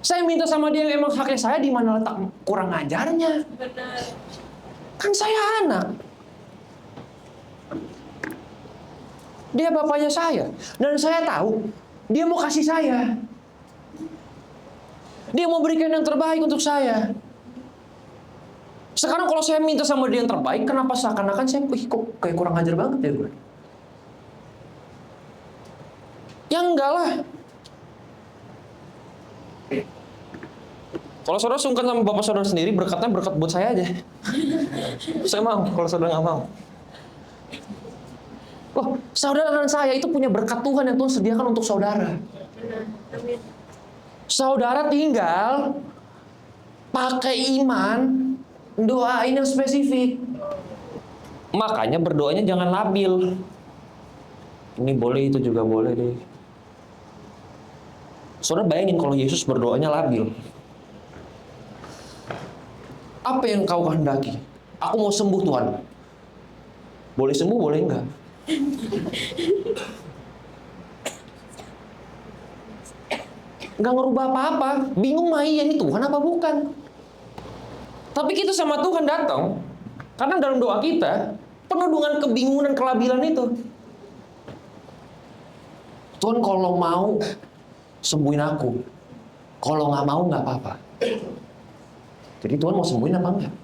saya minta sama dia yang emang haknya saya, di mana letak kurang ajarnya? Benar. Kan saya anak. Dia bapaknya saya, dan saya tahu Dia mau kasih saya. Dia mau berikan yang terbaik untuk saya. Sekarang kalau saya minta sama dia yang terbaik, kenapa seakan-akan saya kok kayak kurang ajar banget ya gue? Ya enggak lah. Kalau saudara sungkan sama bapak saudara sendiri, berkatnya berkat buat saya aja. Saya mau, kalau saudara nggak mau. Oh, saudara dan saya itu punya berkat Tuhan yang Tuhan sediakan untuk saudara. Amin. Saudara tinggal pakai iman, doain yang spesifik. Makanya berdoanya jangan labil. Ini boleh, itu juga boleh deh. Saudara bayangin kalau Yesus berdoanya labil. Apa yang kau kehendaki? Aku mau sembuh Tuhan. Boleh sembuh, boleh enggak? Enggak ngerubah apa-apa. Bingung mah iya, ini Tuhan apa bukan? Tapi kita sama Tuhan datang karena dalam doa kita penuh dengan kebingungan dan kelabilan itu. Tuhan kalau mau sembuhin aku. Kalau nggak mau nggak apa-apa. Jadi Tuhan mau sembuhin apa enggak?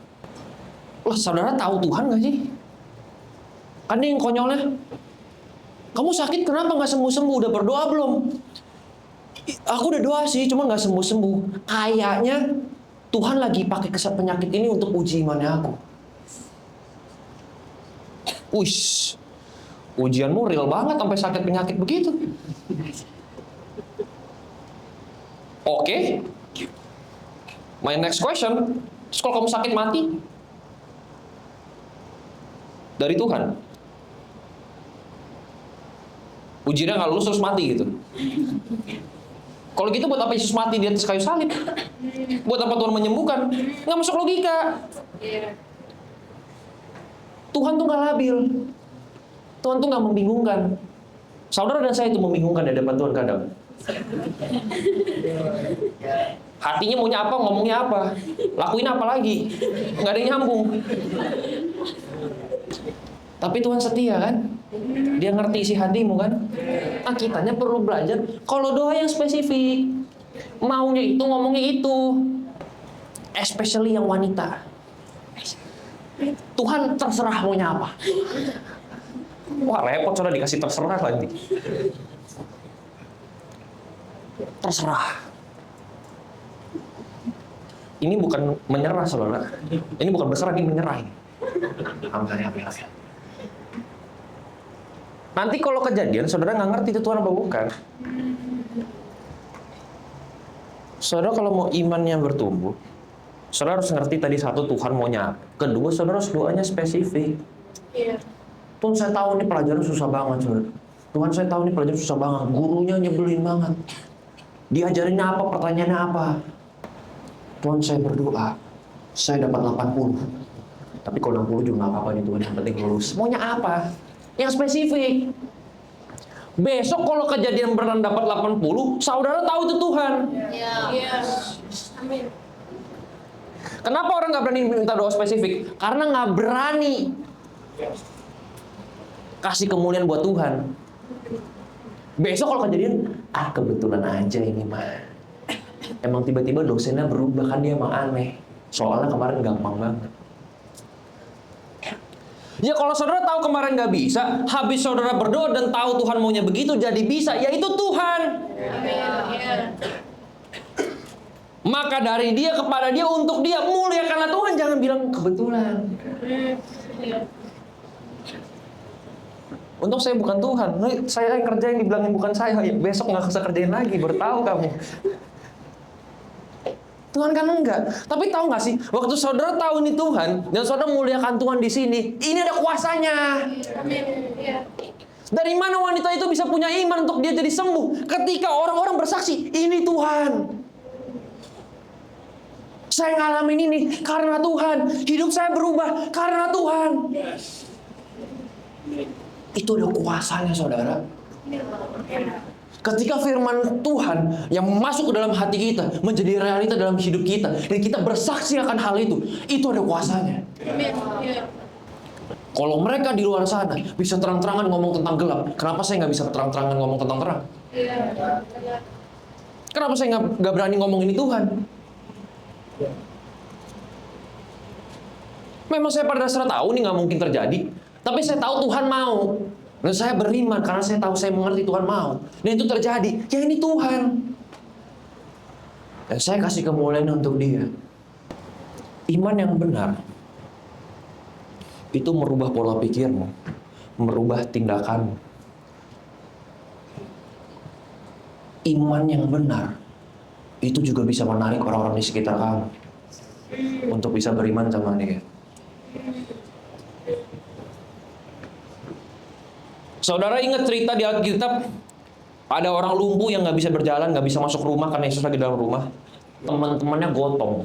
Lah saudara tahu Tuhan nggak sih? Kan ini yang konyolnya. Kamu sakit kenapa nggak sembuh-sembuh? Udah berdoa belum? Aku udah doa sih, cuma nggak sembuh-sembuh. Kayaknya Tuhan lagi pakai penyakit ini untuk uji imannya aku. Wih, ujianmu real banget sampai sakit penyakit begitu. Oke. My next question, terus kalau kamu sakit mati? Dari Tuhan. Ujiannya nggak lulus terus mati gitu. Kalau gitu buat apa Yesus mati di atas kayu salib? Buat apa Tuhan menyembuhkan? Nggak masuk logika. Iya. Tuhan tuh nggak labil. Tuhan tuh nggak membingungkan. Saudara dan saya itu membingungkan di hadapan Tuhan kadang. Hatinya maunya apa, ngomongnya apa, lakuin apa lagi, nggak ada yang nyambung. Tapi Tuhan setia kan? Dia ngerti isi hatimu kan? Nah kitanya perlu belajar. Kalau doa yang spesifik, maunya itu, ngomongnya itu. Especially yang wanita. Tuhan terserah maunya apa. Wah repot saudara dikasih terserah nanti. Terserah. Ini bukan menyerah saudara. Ini bukan berserah, ini menyerah. Nanti kalau kejadian saudara nggak ngerti itu Tuhan apa bukan. Saudara kalau mau imannya bertumbuh, saudara harus ngerti tadi satu Tuhan maunya. Kedua saudara harus doanya spesifik. Iya. Tuhan saya tahu ini pelajaran susah banget saudara. Tuhan saya tahu ini pelajaran susah banget. Gurunya nyebelin banget. Diajarinnya apa? Pertanyaannya apa? Tuhan saya berdoa, saya dapat 80. Tapi kalau 60 juga nggak apa-apa nih Tuhan, yang penting lulus. Maunya apa? Yang spesifik. Besok kalau kejadian beneran dapat 80, saudara tahu itu Tuhan. Iya. Iya. Amin. Kenapa orang nggak berani minta doa spesifik? Karena nggak berani kasih kemuliaan buat Tuhan. Besok kalau kejadian, kebetulan aja ini mah. Emang tiba-tiba dosennya berubah, kan dia emang aneh. Soalnya kemarin gampang banget. Ya kalau saudara tahu kemarin nggak bisa, habis saudara berdoa dan tahu Tuhan maunya begitu, jadi bisa, ya itu Tuhan. Amin. Iya. Maka dari dia kepada dia, untuk dia, muliakanlah Tuhan. Jangan bilang kebetulan. Iya. Untuk saya bukan Tuhan. Saya yang kerja yang dibilangin bukan saya. Besok nggak bisa kerjain lagi, baru tahu kamu. Tuhan kan enggak. Tapi tahu nggak sih, waktu saudara tahu ini Tuhan dan saudara muliakan Tuhan di sini, ini ada kuasanya. Amin. Iya. Dari mana wanita itu bisa punya iman untuk dia jadi sembuh? Ketika orang-orang bersaksi, ini Tuhan. Saya ngalamin ini karena Tuhan. Hidup saya berubah karena Tuhan. Itu ada kuasanya saudara. Ketika firman Tuhan yang masuk ke dalam hati kita menjadi realita dalam hidup kita dan kita bersaksi akan hal itu ada kuasanya. Amin. Iya. Kalau mereka di luar sana bisa terang-terangan ngomong tentang gelap, kenapa saya nggak bisa terang-terangan ngomong tentang terang? Iya. Kenapa saya nggak berani ngomong ini Tuhan? Memang saya pada dasarnya tahu ini nggak mungkin terjadi, tapi saya tahu Tuhan mau. Dan saya beriman karena saya tahu, saya mengerti Tuhan mau. Dan itu terjadi, ya ini Tuhan. Dan saya kasih kemuliaan untuk dia. Iman yang benar itu merubah pola pikirmu, merubah tindakanmu. Iman yang benar itu juga bisa menarik orang-orang di sekitar kamu untuk bisa beriman sama dia. Saudara ingat cerita di Alkitab, ada orang lumpuh yang nggak bisa berjalan, nggak bisa masuk rumah karena Yesus lagi dalam rumah. Teman-temannya gotong,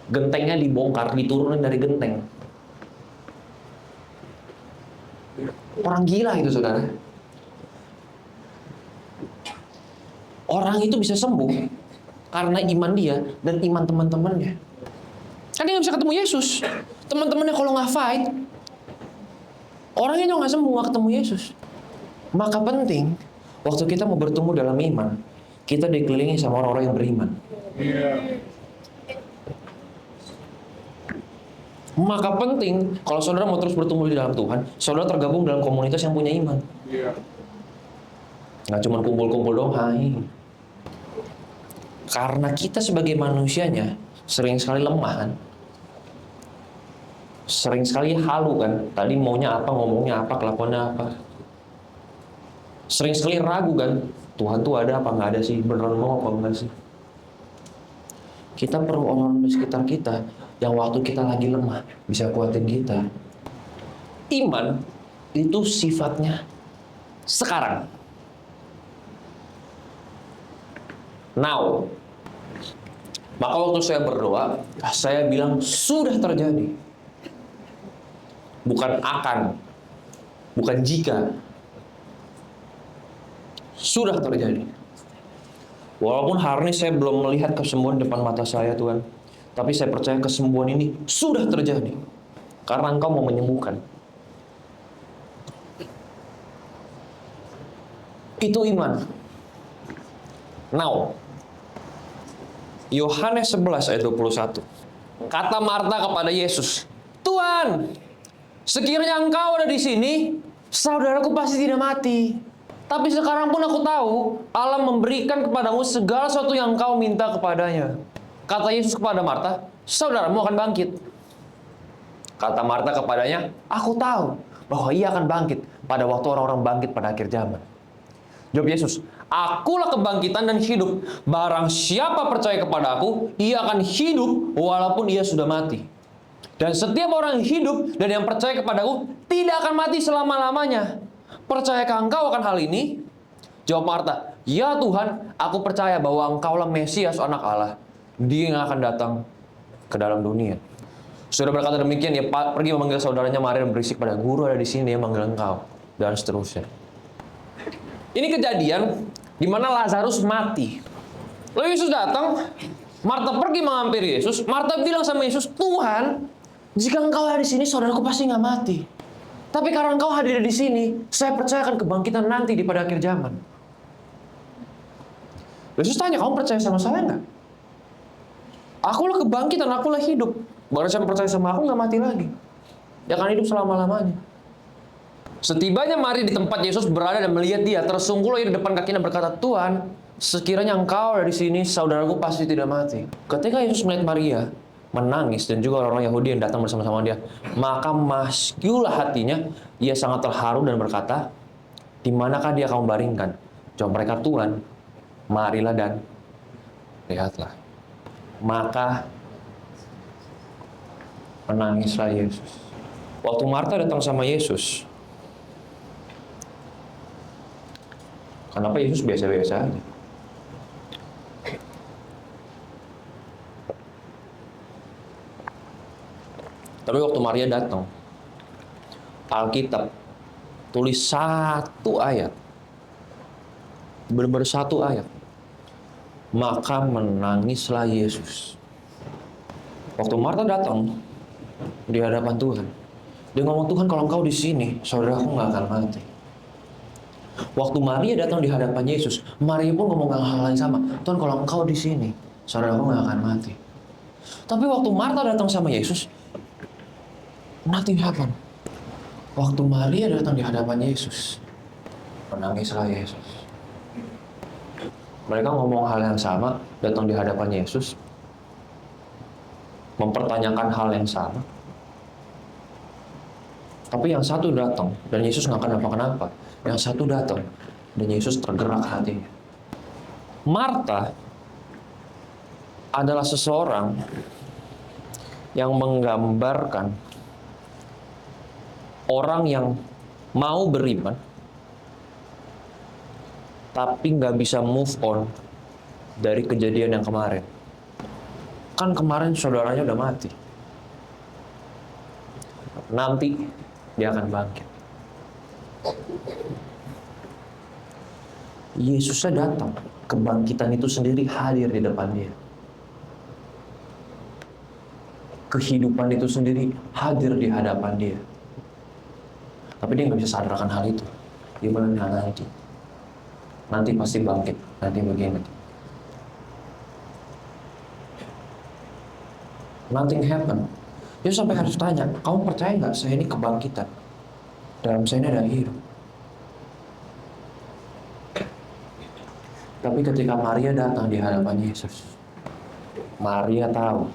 gentengnya dibongkar, diturunin dari genteng. Orang gila itu, saudara. Orang itu bisa sembuh karena iman dia dan iman teman-temannya. Kan dia nggak bisa ketemu Yesus. Teman-temannya kalau nggak fight, orangnya juga nggak sembuh, nggak ketemu Yesus. Maka penting, waktu kita mau bertumbuh dalam iman, kita dikelilingi sama orang-orang yang beriman. Maka penting, kalau saudara mau terus bertumbuh di dalam Tuhan, saudara tergabung dalam komunitas yang punya iman. Nggak cuma kumpul-kumpul doang, hai. Karena kita sebagai manusianya sering sekali lemah kan, sering sekali halu kan. Tadi maunya apa, ngomongnya apa, kelakuannya apa. Sering sekali ragu kan, Tuhan tuh ada apa nggak ada sih, beneran mau apa enggak sih. Kita perlu orang di sekitar kita yang waktu kita lagi lemah bisa kuatin kita. Iman itu sifatnya sekarang. Now. Maka waktu saya berdoa, saya bilang sudah terjadi. Bukan akan. Bukan jika. Sudah terjadi. Walaupun hari ini saya belum melihat kesembuhan depan mata saya, Tuhan. Tapi saya percaya kesembuhan ini sudah terjadi. Karena Engkau mau menyembuhkan. Itu iman. Now. Yohanes 11 ayat 21. Kata Marta kepada Yesus, Tuhan, sekiranya Engkau ada di sini, saudaraku pasti tidak mati. Tapi sekarang pun aku tahu, Allah memberikan kepadamu segala sesuatu yang Engkau minta kepadanya. Kata Yesus kepada Marta, saudaramu akan bangkit. Kata Marta kepadanya, aku tahu bahwa ia akan bangkit pada waktu orang-orang bangkit pada akhir zaman. Jawab Yesus, akulah kebangkitan dan hidup. Barang siapa percaya kepada aku, ia akan hidup walaupun ia sudah mati. Dan setiap orang yang hidup dan yang percaya kepada aku tidak akan mati selama-lamanya. Percayakah engkau akan hal ini? Jawab Marta, ya Tuhan, aku percaya bahwa engkaulah Mesias, anak Allah. Dia yang akan datang ke dalam dunia. Sudah berkata demikian, ya pergi memanggil saudaranya Maria dan berisik pada guru ada di sini, dia manggil engkau. Dan seterusnya. Ini kejadian di mana Lazarus mati. Lalu Yesus datang, Marta pergi menghampiri Yesus. Marta bilang sama Yesus, Tuhan, jika engkau ada di sini, saudaraku pasti nggak mati. Tapi karena engkau hadir di sini, saya percaya akan kebangkitan nanti di pada akhir zaman. Yesus tanya, kamu percaya sama saya nggak? Akulah kebangkitan, akulah hidup. Barang siapa percaya sama aku nggak mati lagi. Dia akan hidup selama-lamanya. Setibanya Maria di tempat Yesus berada dan melihat dia, tersungguhlah ia di depan kakinya berkata, Tuhan, sekiranya engkau ada di sini, saudaraku pasti tidak mati. Ketika Yesus melihat Maria menangis dan juga orang-orang Yahudi yang datang bersama-sama dia, maka masyulah hatinya, ia sangat terharu dan berkata, di manakah dia kamu baringkan? Jawab mereka, Tuhan, marilah dan lihatlah. Maka menangislah Yesus. Waktu Marta datang sama Yesus, kenapa Yesus biasa-biasa aja? Tapi waktu Maria datang, Alkitab tulis satu ayat. Benar-benar satu ayat. Maka menangislah Yesus. Waktu Marta datang di hadapan Tuhan, Dia ngomong, Tuhan kalau engkau di sini, saudaraku nggak akan mati. Waktu Maria datang di hadapan Yesus, Maria pun ngomong hal yang sama. Tuhan kalau engkau di sini, saudaraku nggak akan mati. Tapi waktu Marta datang sama Yesus, nothing happen. Waktu Maria datang di hadapan Yesus, menangislah Yesus. Mereka ngomong hal yang sama, datang di hadapan Yesus, mempertanyakan hal yang sama. Tapi yang satu datang, dan Yesus nggak kenapa-kenapa. Yang satu datang, dan Yesus tergerak hatinya. Marta adalah seseorang yang menggambarkan orang yang mau beriman, tapi nggak bisa move on dari kejadian yang kemarin. Kan kemarin saudaranya udah mati. Nanti dia akan bangkit. Yesusnya datang, kebangkitan itu sendiri hadir di depan dia. Kehidupan itu sendiri hadir di hadapan dia. Tapi dia nggak bisa sadarkan hal itu. Dia bilang, nanti pasti bangkit, nanti begini. Nothing happen. Dia sampai harus tanya, kamu percaya nggak saya ini kebangkitan? Dalam saya ini ada hidup. Tapi ketika Maria datang di hadapan Yesus, Maria tahu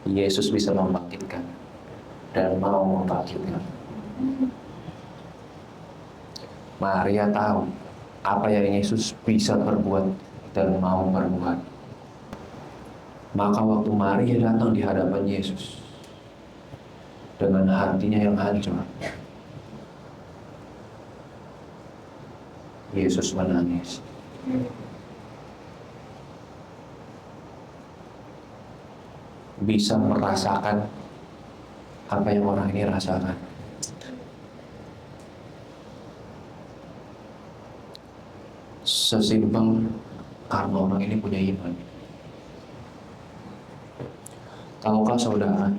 Yesus bisa membangkitkan dan mau membangkitkan. Maria tahu apa yang Yesus bisa perbuat dan mau perbuat. Maka waktu Maria datang di hadapan Yesus dengan hatinya yang hancur, Yesus menangis. Bisa merasakan apa yang orang ini rasakan. Sesimpel karena orang ini punya iman. Tahukah saudara,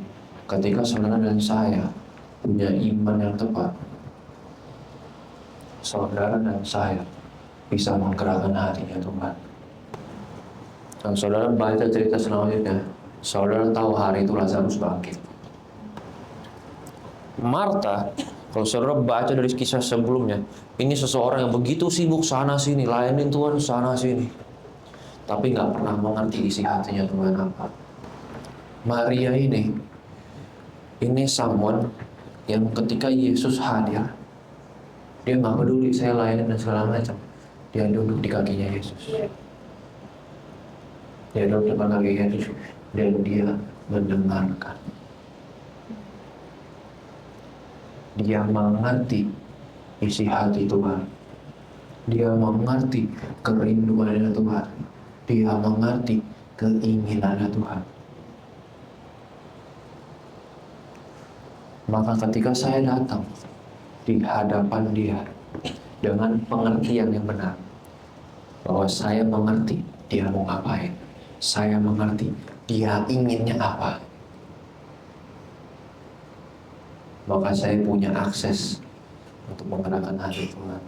ketika saudara dan saya punya iman yang tepat, saudara dan saya bisa menggerakkan hatinya Tuhan. Dan saudara baca cerita selanjutnya, saudara tahu hari itu Lazarus bangkit. Marta, kalau saudara baca dari kisah sebelumnya, ini seseorang yang begitu sibuk sana sini, layanin Tuhan sana sini, tapi nggak pernah mengerti isi hatinya Tuhan apa. Maria ini someone yang ketika Yesus hadir, dia nggak peduli saya layanin dan segala macam. Dia duduk di kakinya Yesus. Dia duduk di depan kaki Yesus dan dia mendengarkan. Dia mengerti isi hati Tuhan. Dia mengerti kerinduannya Tuhan. Dia mengerti keinginannya Tuhan. Maka ketika saya datang di hadapan dia dengan pengertian yang benar, bahwa saya mengerti dia mau ngapain, saya mengerti dia inginnya apa, maka saya punya akses untuk menggerakkan hati Tuhan.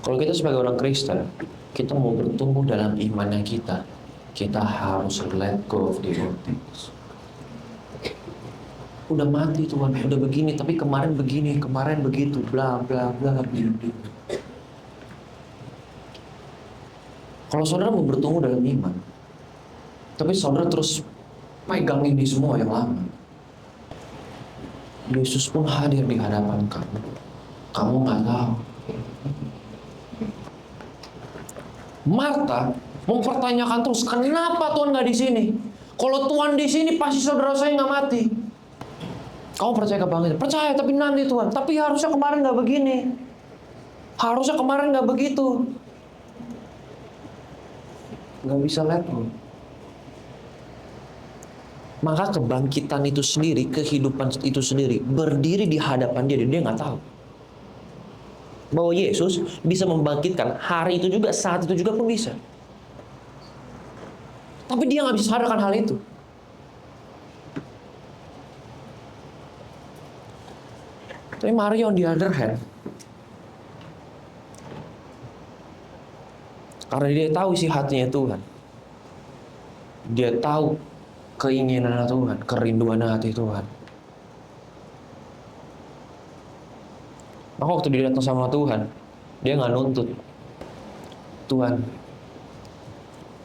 Kalau kita sebagai orang Kristen, kita mau bertumbuh dalam imannya kita harus let go of the old things. Udah mati Tuhan, udah begini, tapi kemarin begini, kemarin begitu, bla bla bla bla. Kalau saudara mau bertumbuh dalam iman, tapi saudara terus pegang ini semua yang lama, Yesus pun hadir di hadapan kamu. Kamu nggak tahu. Marta mempertanyakan terus, kenapa Tuhan nggak di sini? Kalau Tuhan di sini, pasti saudara saya nggak mati. Kamu percaya kebangkitan? Percaya, tapi nanti Tuhan. Tapi harusnya kemarin nggak begini. Harusnya kemarin nggak begitu. Nggak bisa let go. Maka kebangkitan itu sendiri, kehidupan itu sendiri, berdiri di hadapan dia nggak tahu. Bahwa Yesus bisa membangkitkan hari itu juga, saat itu juga pun bisa. Tapi dia nggak bisa sadarkan hal itu. Tapi Maria on the other hand, karena dia tahu isi hatinya Tuhan, dia tahu keinginan Tuhan, kerinduan hati Tuhan. Maka waktu dia datang sama Tuhan, dia nggak nuntut. Tuhan,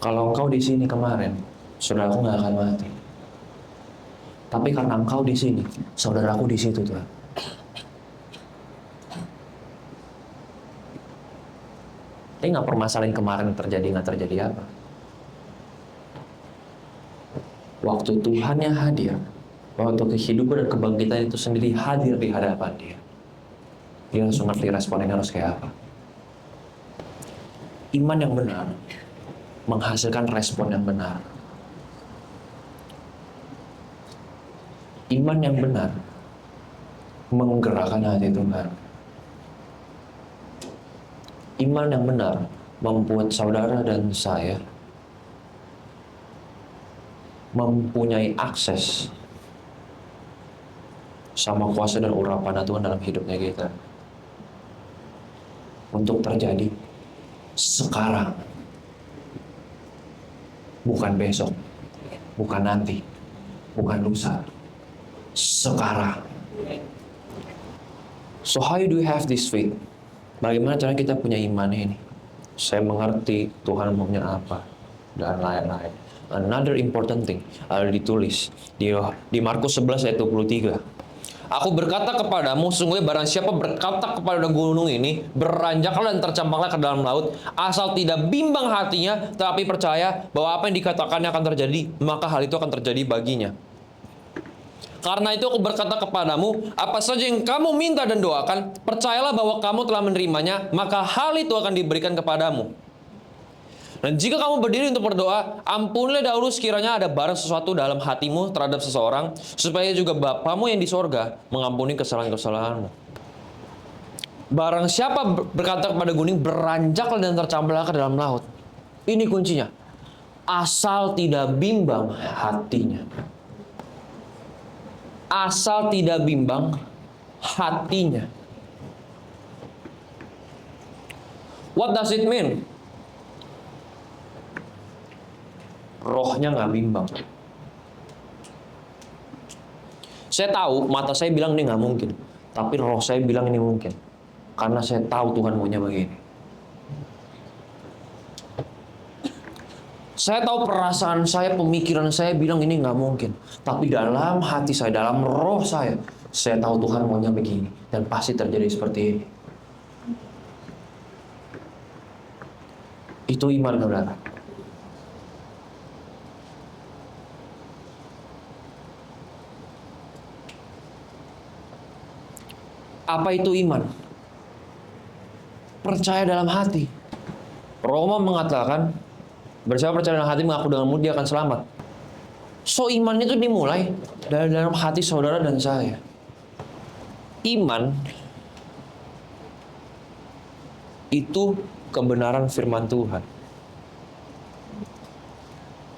kalau engkau di sini kemarin, saudaraku nggak akan mati. Tapi karena engkau di sini, saudaraku di situ, Tuhan. Dia nggak permasalahin kemarin nggak terjadi apa. Waktu Tuhan yang hadir, waktu kehidupan dan kebangkitan itu sendiri hadir di hadapan dia, dia langsung ngerti responnya harus kayak apa. Iman yang benar menghasilkan respon yang benar. Iman yang benar menggerakkan hati Tuhan. Iman yang benar membuat saudara dan saya mempunyai akses sama kuasa dan urapan Tuhan dalam hidupnya kita. Untuk terjadi sekarang. Bukan besok. Bukan nanti. Bukan lusa. Sekarang. So how do you have this faith? Bagaimana cara kita punya iman ini? Saya mengerti Tuhan maunya apa dan lain-lain. Another important thing ada ditulis di Markus 11 ayat 23. Aku berkata kepadamu, sungguh barang siapa berkata kepada gunung ini, beranjaklah dan tercampaklah ke dalam laut, asal tidak bimbang hatinya, tetapi percaya bahwa apa yang dikatakannya akan terjadi, maka hal itu akan terjadi baginya. Karena itu aku berkata kepadamu, apa saja yang kamu minta dan doakan, percayalah bahwa kamu telah menerimanya, maka hal itu akan diberikan kepadamu. Dan jika kamu berdiri untuk berdoa, ampunilah dahulu sekiranya ada barang sesuatu dalam hatimu terhadap seseorang, supaya juga Bapamu yang di sorga mengampuni kesalahan-kesalahanmu. Barang siapa berkata kepada gunung, beranjaklah dan tercampaklah ke dalam laut. Ini kuncinya. Asal tidak bimbang hatinya. Asal tidak bimbang hatinya. What does it mean? Rohnya nggak bimbang. Saya tahu, mata saya bilang ini nggak mungkin. Tapi roh saya bilang ini mungkin. Karena saya tahu Tuhan maunya begini. Saya tahu perasaan saya, pemikiran saya bilang ini nggak mungkin. Tapi dalam hati saya, dalam roh saya tahu Tuhan maunya begini. Dan pasti terjadi seperti ini. Itu iman, saudara. Apa itu iman? Percaya dalam hati. Roma mengatakan, bersiapa percaya dalam hati mengaku dengan mulut dia akan selamat. So iman itu dimulai dari dalam hati saudara dan saya. Iman itu kebenaran firman Tuhan.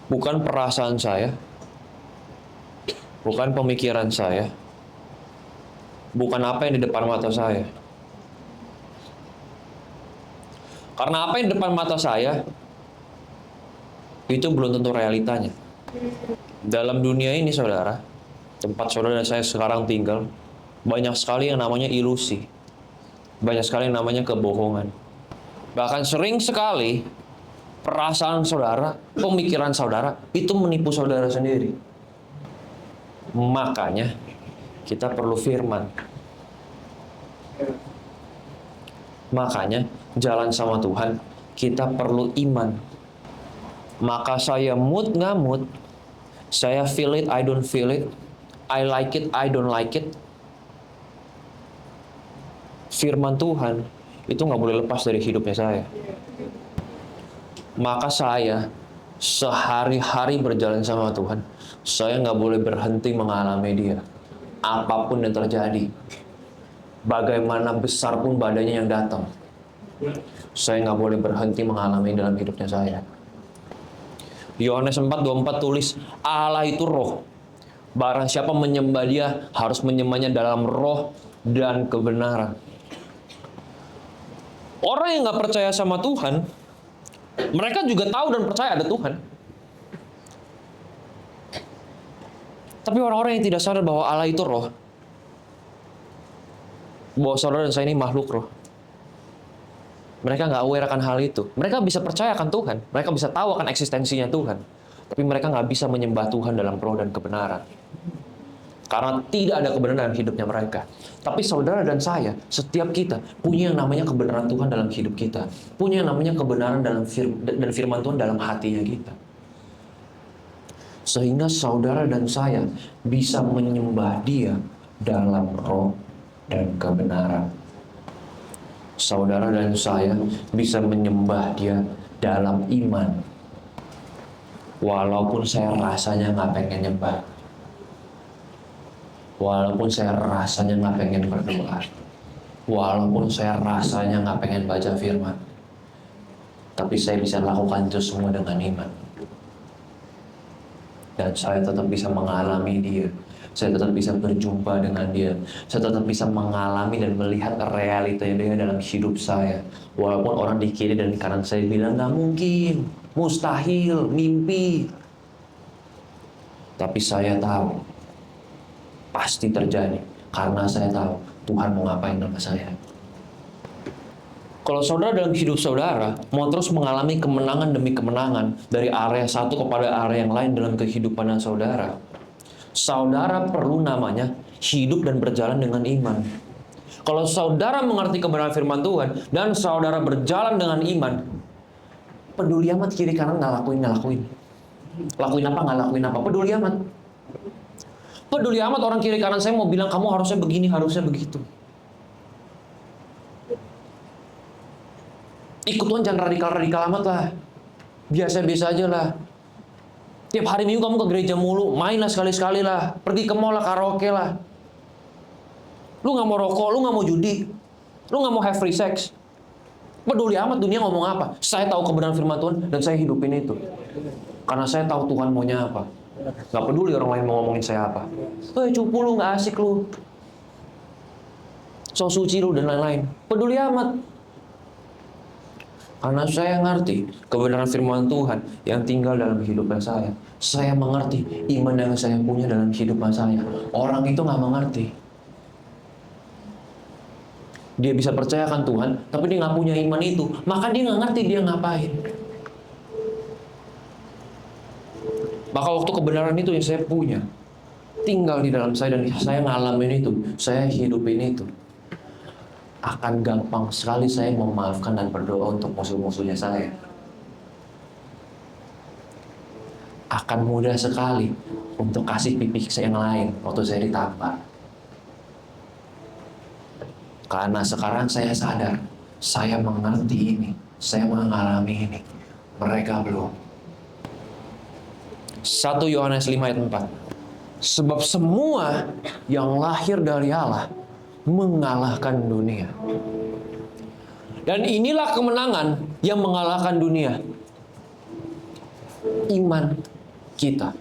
Bukan perasaan saya. Bukan pemikiran saya. Bukan apa yang di depan mata saya. Karena apa yang di depan mata saya itu belum tentu realitanya. Dalam dunia ini, saudara, tempat saudara dan saya sekarang tinggal, banyak sekali yang namanya ilusi. Banyak sekali yang namanya kebohongan. Bahkan sering sekali perasaan saudara, pemikiran saudara itu menipu saudara sendiri. Makanya kita perlu firman. Makanya jalan sama Tuhan kita perlu iman. Maka saya mood nggak mood, saya feel it, I don't feel it, I like it, I don't like it. Firman Tuhan itu nggak boleh lepas dari hidupnya saya. Maka saya sehari-hari berjalan sama Tuhan, saya nggak boleh berhenti mengalami dia. Apapun yang terjadi, bagaimana besar pun badainya yang datang, saya nggak boleh berhenti mengalami dalam hidupnya saya. Yohanes 4:24 tulis, Allah itu roh. Barang siapa menyembah dia harus menyembahnya dalam roh dan kebenaran. Orang yang nggak percaya sama Tuhan, mereka juga tahu dan percaya ada Tuhan. Tapi orang-orang yang tidak sadar bahwa Allah itu roh, bahwa saudara dan saya ini makhluk roh, mereka nggak aware akan hal itu. Mereka bisa percaya akan Tuhan, mereka bisa tahu akan eksistensinya Tuhan, tapi mereka nggak bisa menyembah Tuhan dalam roh dan kebenaran. Karena tidak ada kebenaran dalam hidupnya mereka. Tapi saudara dan saya, setiap kita punya yang namanya kebenaran Tuhan dalam hidup kita. Punya yang namanya kebenaran dan firman Tuhan dalam hatinya kita. Sehingga saudara dan saya bisa menyembah Dia dalam roh dan kebenaran. Saudara dan saya bisa menyembah Dia dalam iman. Walaupun saya rasanya nggak pengen nyembah. Walaupun saya rasanya nggak pengen berdoa. Walaupun saya rasanya nggak pengen baca firman. Tapi saya bisa lakukan itu semua dengan iman. Dan saya tetap bisa mengalami Dia. Saya tetap bisa berjumpa dengan Dia. Saya tetap bisa mengalami dan melihat realita Dia dalam hidup saya. Walaupun orang di kiri dan di kanan saya bilang nggak mungkin, mustahil, mimpi. Tapi saya tahu pasti terjadi, karena saya tahu Tuhan mau ngapain sama saya. Kalau saudara dalam hidup saudara mau terus mengalami kemenangan demi kemenangan dari area satu kepada area yang lain dalam kehidupan saudara, saudara perlu namanya hidup dan berjalan dengan iman. Kalau saudara mengerti kebenaran firman Tuhan dan saudara berjalan dengan iman, peduli amat kiri kanan nggak lakuin. Lakuin apa nggak lakuin apa, peduli amat. Peduli amat orang kiri kanan saya mau bilang kamu harusnya begini, harusnya begitu. Ikut Tuhan jangan radikal-radikal amat lah. Biasa-biasa aja lah. Tiap hari Minggu kamu ke gereja mulu, mainlah sekali-sekali lah. Pergi ke mall lah, karaoke lah. Lu gak mau rokok, lu gak mau judi. Lu gak mau have free sex. Peduli amat dunia ngomong apa. Saya tahu kebenaran firman Tuhan dan saya hidupin itu. Karena saya tahu Tuhan maunya apa. Gak peduli orang lain mau ngomongin saya apa. Cupu lu, gak asik lu. So suci lu dan lain-lain. Peduli amat. Karena saya ngerti kebenaran firman Tuhan yang tinggal dalam hidupnya saya. Saya mengerti iman yang saya punya dalam hidupan saya. Orang itu gak mengerti. Dia bisa percayakan Tuhan, tapi dia gak punya iman itu. Maka dia gak ngerti dia ngapain. Maka waktu kebenaran itu yang saya punya tinggal di dalam saya dan saya ngalamin itu, saya hidupin itu, akan gampang sekali saya memaafkan dan berdoa untuk musuh-musuhnya saya. Akan mudah sekali untuk kasih pipi ke yang lain waktu saya ditampar. Karena sekarang saya sadar, saya mengerti ini, saya mengalami ini, mereka belum. 1 Yohanes 5 ayat 4. Sebab semua yang lahir dari Allah mengalahkan dunia. Dan inilah kemenangan yang mengalahkan dunia. Iman kita.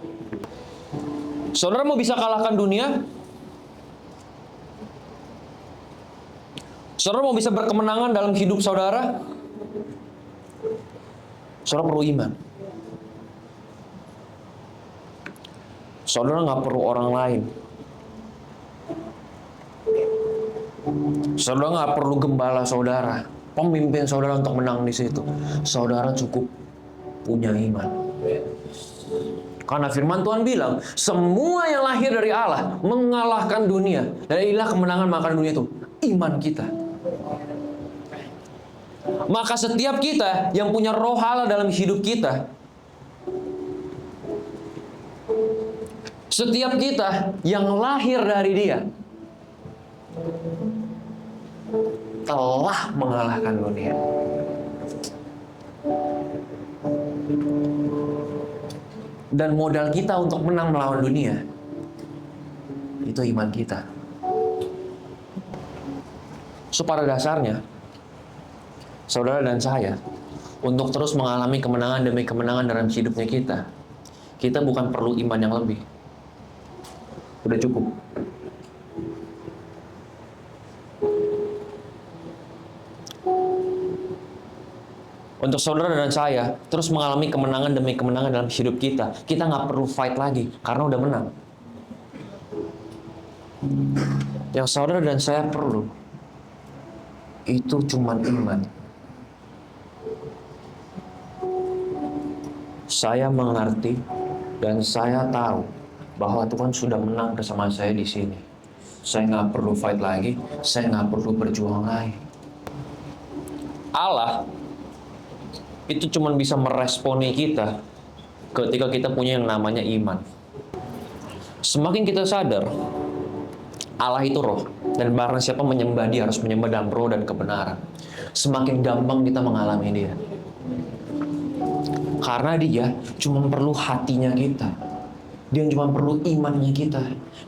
Saudara mau bisa kalahkan dunia? Saudara mau bisa berkemenangan dalam hidup saudara? Saudara perlu iman. Saudara nggak perlu orang lain. Saudara nggak perlu gembala saudara, pemimpin saudara untuk menang di situ. Saudara cukup punya iman. Karena firman Tuhan bilang, semua yang lahir dari Allah mengalahkan dunia. Dan inilah kemenangan mengalahkan dunia itu, iman kita. Maka setiap kita yang punya roh Allah dalam hidup kita, setiap kita yang lahir dari Dia telah mengalahkan dunia. Dan modal kita untuk menang melawan dunia itu iman kita. So pada dasarnya, saudara dan saya, untuk terus mengalami kemenangan demi kemenangan dalam hidupnya kita bukan perlu iman yang lebih. Udah cukup. untuk saudara dan saya terus mengalami kemenangan demi kemenangan dalam hidup kita. Kita nggak perlu fight lagi karena udah menang. Yang saudara dan saya perlu itu cuman iman. Saya mengerti dan saya tahu bahwa Tuhan sudah menang bersama saya di sini. Saya nggak perlu fight lagi, saya nggak perlu berjuang lagi. Allah itu cuma bisa meresponi kita ketika kita punya yang namanya iman. Semakin kita sadar Allah itu roh, dan barang siapa menyembah Dia harus menyembah dalam roh dan kebenaran, semakin gampang kita mengalami Dia. Karena Dia cuma perlu hatinya kita. Dia cuma perlu imannya kita.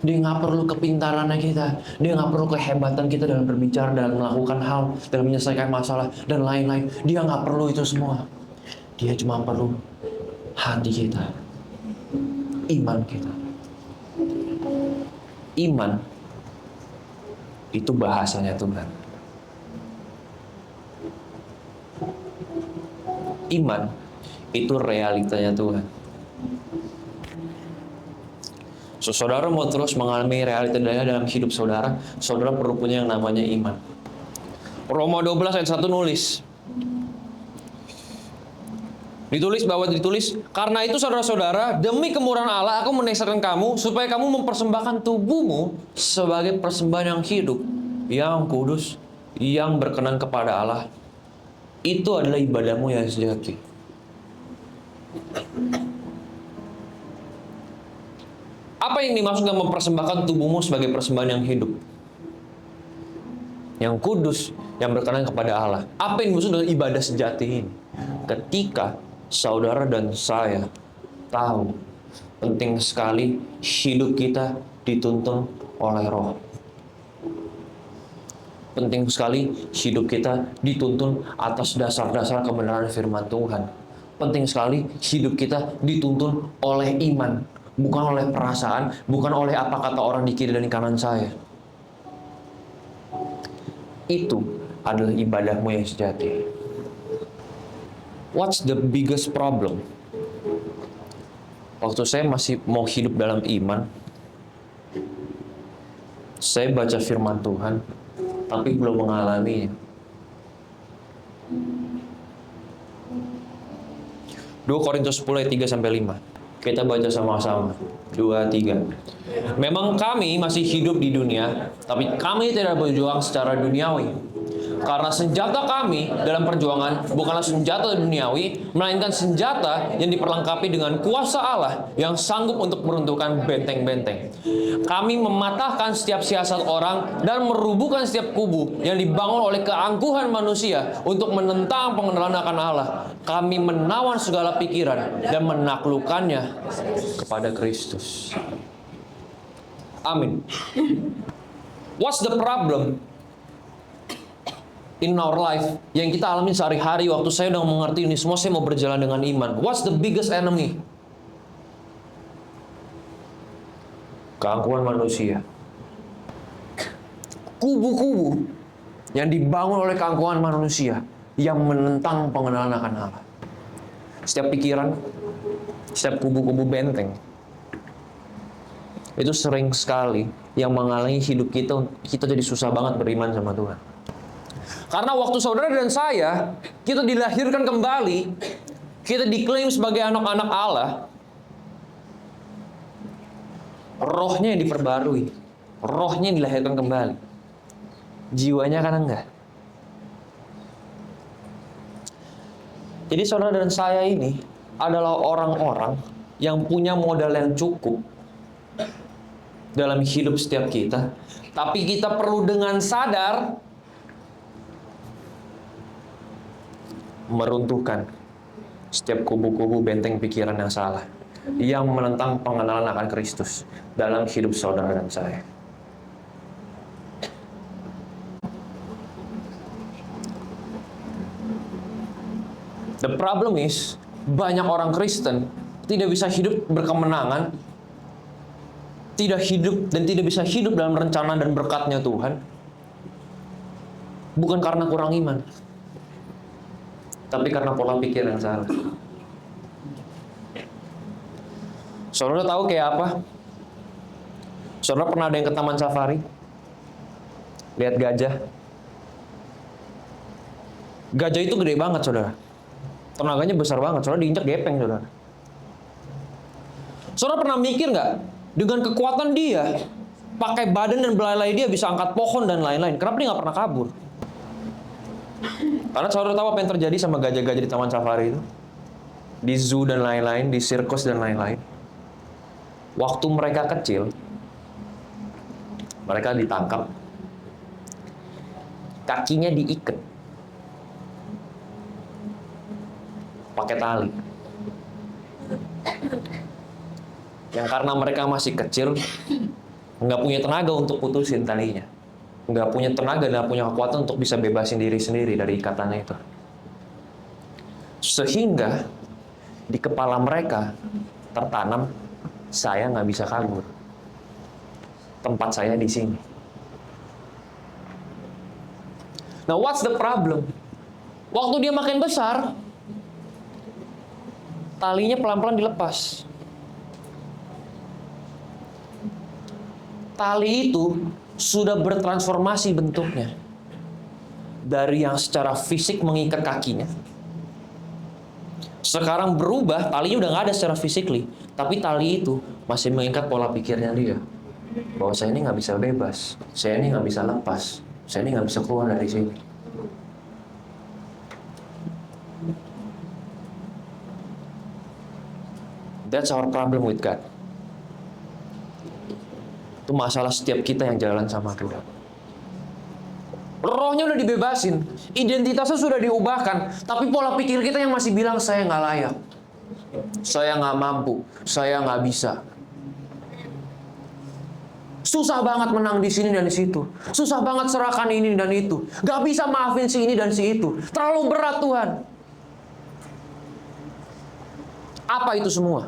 Dia nggak perlu kepintarannya kita. Dia nggak perlu kehebatan kita dalam berbicara, dalam melakukan hal, dalam menyelesaikan masalah, dan lain-lain. Dia nggak perlu itu semua. Dia cuma perlu hati kita. Iman kita. Iman itu bahasanya Tuhan. Iman itu realitanya Tuhan. So, saudara mau terus mengalami realita dalam hidup saudara, saudara perlu punya yang namanya iman. Roma 12 ayat 1 nulis. Ditulis, karena itu saudara-saudara, demi kemurahan Allah aku meneksirkan kamu, supaya kamu mempersembahkan tubuhmu sebagai persembahan yang hidup, yang kudus, yang berkenan kepada Allah. Itu adalah ibadahmu yang sejati. Apa yang dimaksud dengan mempersembahkan tubuhmu sebagai persembahan yang hidup, yang kudus, yang berkenan kepada Allah? Apa yang dimaksud dengan ibadah sejati ini? Ketika saudara dan saya tahu penting sekali hidup kita dituntun oleh roh. Penting sekali hidup kita dituntun atas dasar-dasar kebenaran firman Tuhan. Penting sekali hidup kita dituntun oleh iman, bukan oleh perasaan, bukan oleh apa kata orang di kiri dan di kanan saya. Itu adalah ibadahmu yang sejati. What's the biggest problem? Waktu saya masih mau hidup dalam iman, saya baca firman Tuhan, tapi belum mengalaminya. 2 Korintus 10 ayat 3-5. Kita baca sama-sama. 2, 3. Memang kami masih hidup di dunia, tapi kami tidak berjuang secara duniawi. Karena senjata kami dalam perjuangan bukanlah senjata duniawi, melainkan senjata yang diperlengkapi dengan kuasa Allah yang sanggup untuk meruntuhkan benteng-benteng. Kami mematahkan setiap siasat orang dan merubuhkan setiap kubu yang dibangun oleh keangkuhan manusia untuk menentang pengenalan akan Allah. Kami menawan segala pikiran dan menaklukkannya kepada Kristus. Amin. What's the problem in our life yang kita alami sehari-hari? Waktu saya udah mengerti ini semua, saya mau berjalan dengan iman. What's the biggest enemy? Keangkuhan manusia. Kubu-kubu yang dibangun oleh keangkuhan manusia yang menentang pengenalan akan Allah. Setiap pikiran, setiap kubu-kubu benteng, itu sering sekali yang menghalangi hidup kita jadi susah banget beriman sama Tuhan. Karena waktu saudara dan saya, kita dilahirkan kembali, kita diklaim sebagai anak-anak Allah, rohnya yang diperbarui, rohnya yang dilahirkan kembali, jiwanya kan enggak. Jadi saudara dan saya ini adalah orang-orang yang punya modal yang cukup dalam hidup setiap kita, tapi kita perlu dengan sadar meruntuhkan setiap kubu-kubu benteng pikiran yang salah, yang menentang pengenalan akan Kristus dalam hidup saudara dan saya. The problem is, banyak orang Kristen tidak bisa hidup berkemenangan, tidak hidup dan tidak bisa hidup dalam rencana dan berkatnya Tuhan, bukan karena kurang iman, tapi karena pola pikir yang salah. Saudara tahu kayak apa? Saudara pernah ada yang ke taman safari? Lihat gajah. Gajah itu gede banget, saudara. Tenaganya besar banget, saudara diinjak gepeng, saudara. Saudara pernah mikir nggak? Dengan kekuatan dia, pakai badan dan belalai dia bisa angkat pohon dan lain-lain. Kenapa dia nggak pernah kabur? Karena saudara tahu apa yang terjadi sama gajah-gajah di taman safari itu? Di zoo dan lain-lain, di sirkus dan lain-lain. Waktu mereka kecil, mereka ditangkap. Kakinya diikat. Pakai tali. Yang karena mereka masih kecil, nggak punya tenaga untuk putusin talinya. Nggak punya tenaga, nggak punya kekuatan untuk bisa bebasin diri sendiri dari ikatannya itu. Sehingga di kepala mereka tertanam, saya nggak bisa kabur. Tempat saya di sini. Nah, what's the problem? Waktu dia makin besar, talinya pelan-pelan dilepas. Tali itu sudah bertransformasi bentuknya. Dari yang secara fisik mengikat kakinya, sekarang berubah, talinya udah nggak ada secara physically, tapi tali itu masih mengikat pola pikirnya dia. Bahwa saya ini nggak bisa bebas, saya ini nggak bisa lepas, saya ini nggak bisa keluar dari sini. That's our problem with God. Itu masalah setiap kita yang jalan sama kehendak. Rohnya udah dibebasin, identitasnya sudah diubahkan, tapi pola pikir kita yang masih bilang saya nggak layak, saya nggak mampu, saya nggak bisa. Susah banget menang di sini dan di situ. Susah banget serahkan ini dan itu. Gak bisa maafin si ini dan si itu. Terlalu berat Tuhan. Apa itu semua?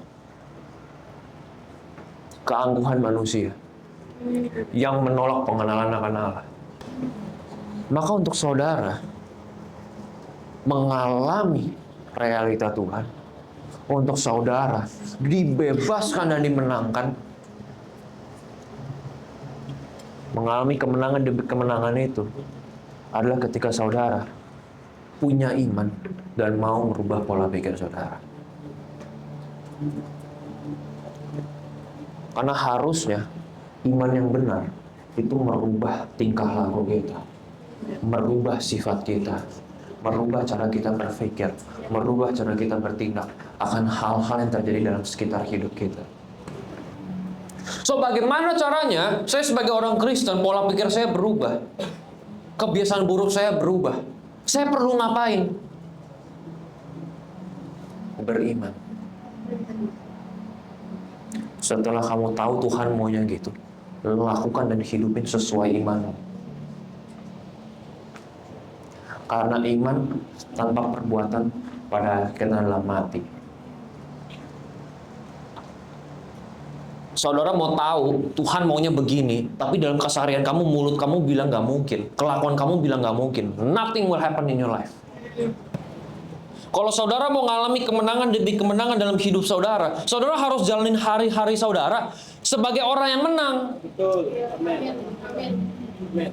Keangkuhan manusia yang menolak pengenalan akan Allah. Maka untuk saudara mengalami realita Tuhan, untuk saudara dibebaskan dan dimenangkan, mengalami kemenangan demi kemenangan itu adalah ketika saudara punya iman dan mau merubah pola pikir saudara. Karena harusnya iman yang benar itu merubah tingkah laku kita, merubah sifat kita, merubah cara kita berpikir, merubah cara kita bertindak akan hal-hal yang terjadi dalam sekitar hidup kita. So, bagaimana caranya saya sebagai orang Kristen, pola pikir saya berubah, kebiasaan buruk saya berubah? Saya perlu ngapain? Beriman. Setelah kamu tahu Tuhan maunya gitu, lakukan dan hidupin sesuai imanmu. Karena iman tanpa perbuatan pada akhirnya adalah mati. Saudara mau tahu Tuhan maunya begini, tapi dalam keseharian kamu, mulut kamu bilang gak mungkin, kelakuan kamu bilang gak mungkin. Nothing will happen in your life. Kalau saudara mau ngalami kemenangan demi kemenangan dalam hidup saudara, saudara harus jalanin hari-hari saudara sebagai orang yang menang. Betul. Amin. Amin.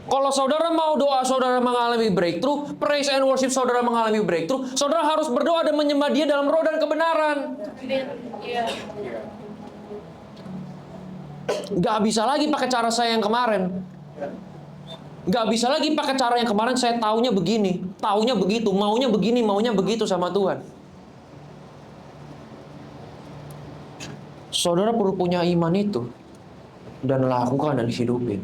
Kalau saudara mau doa saudara mengalami breakthrough, praise and worship saudara mengalami breakthrough, saudara harus berdoa dan menyembah Dia dalam roh dan kebenaran. Amin. Iya. Gak bisa lagi pakai cara saya yang kemarin. Gak bisa lagi pakai cara yang kemarin saya taunya begini, taunya begitu, maunya begini, maunya begitu sama Tuhan. Saudara perlu punya iman itu dan lakukan dan hidupin.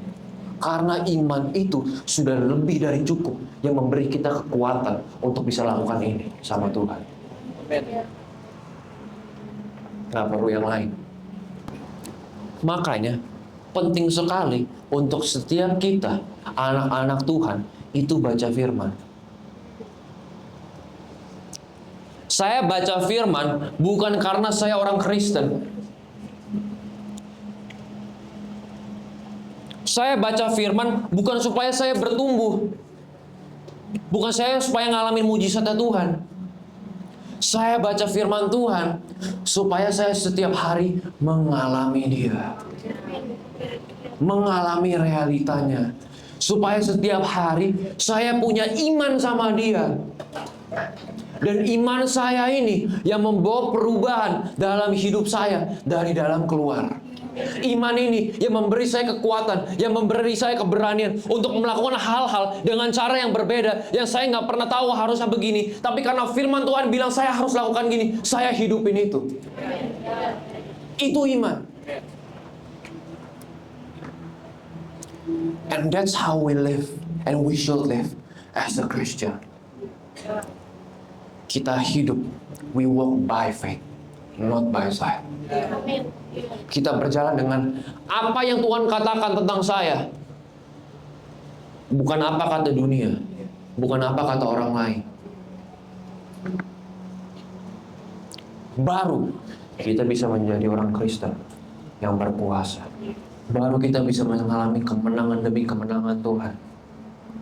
Karena iman itu sudah lebih dari cukup yang memberi kita kekuatan untuk bisa lakukan ini sama Tuhan. Amin. Nggak perlu yang lain. Makanya penting sekali untuk setiap kita, anak-anak Tuhan, itu baca firman. Saya baca firman bukan karena saya orang Kristen. Saya baca firman bukan supaya saya bertumbuh. Bukan saya supaya ngalamin mujizatnya Tuhan. Saya baca firman Tuhan supaya saya setiap hari mengalami Dia. Mengalami realitanya. Supaya setiap hari saya punya iman sama Dia. Dan iman saya ini yang membawa perubahan dalam hidup saya dari dalam keluar. Iman ini yang memberi saya kekuatan, yang memberi saya keberanian untuk melakukan hal-hal dengan cara yang berbeda, yang saya nggak pernah tahu harusnya begini. Tapi karena firman Tuhan bilang saya harus lakukan gini, saya hidupin itu. Itu iman. And that's how we live, and we should live as a Christian. Kita hidup, we walk by faith, not by sight. Amin. Kita berjalan dengan apa yang Tuhan katakan tentang saya. Bukan apa kata dunia, bukan apa kata orang lain. Baru kita bisa menjadi orang Kristen yang berkuasa. Baru kita bisa mengalami kemenangan demi kemenangan Tuhan.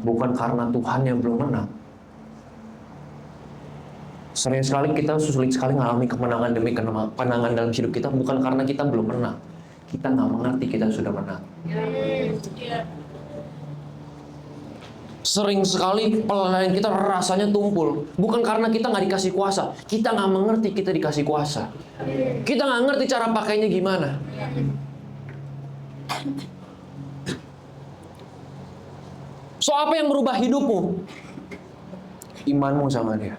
Bukan karena Tuhan yang belum menang. Sering sekali kita sulit sekali mengalami kemenangan demi kemenangan dalam hidup kita, bukan karena kita belum menang. Kita nggak mengerti kita sudah menang. Iya. Sering sekali pelayanan kita rasanya tumpul, bukan karena kita nggak dikasih kuasa. Kita nggak mengerti kita dikasih kuasa. Kita nggak ngerti cara pakainya gimana. So apa yang merubah hidupmu? Imanmu sama Dia.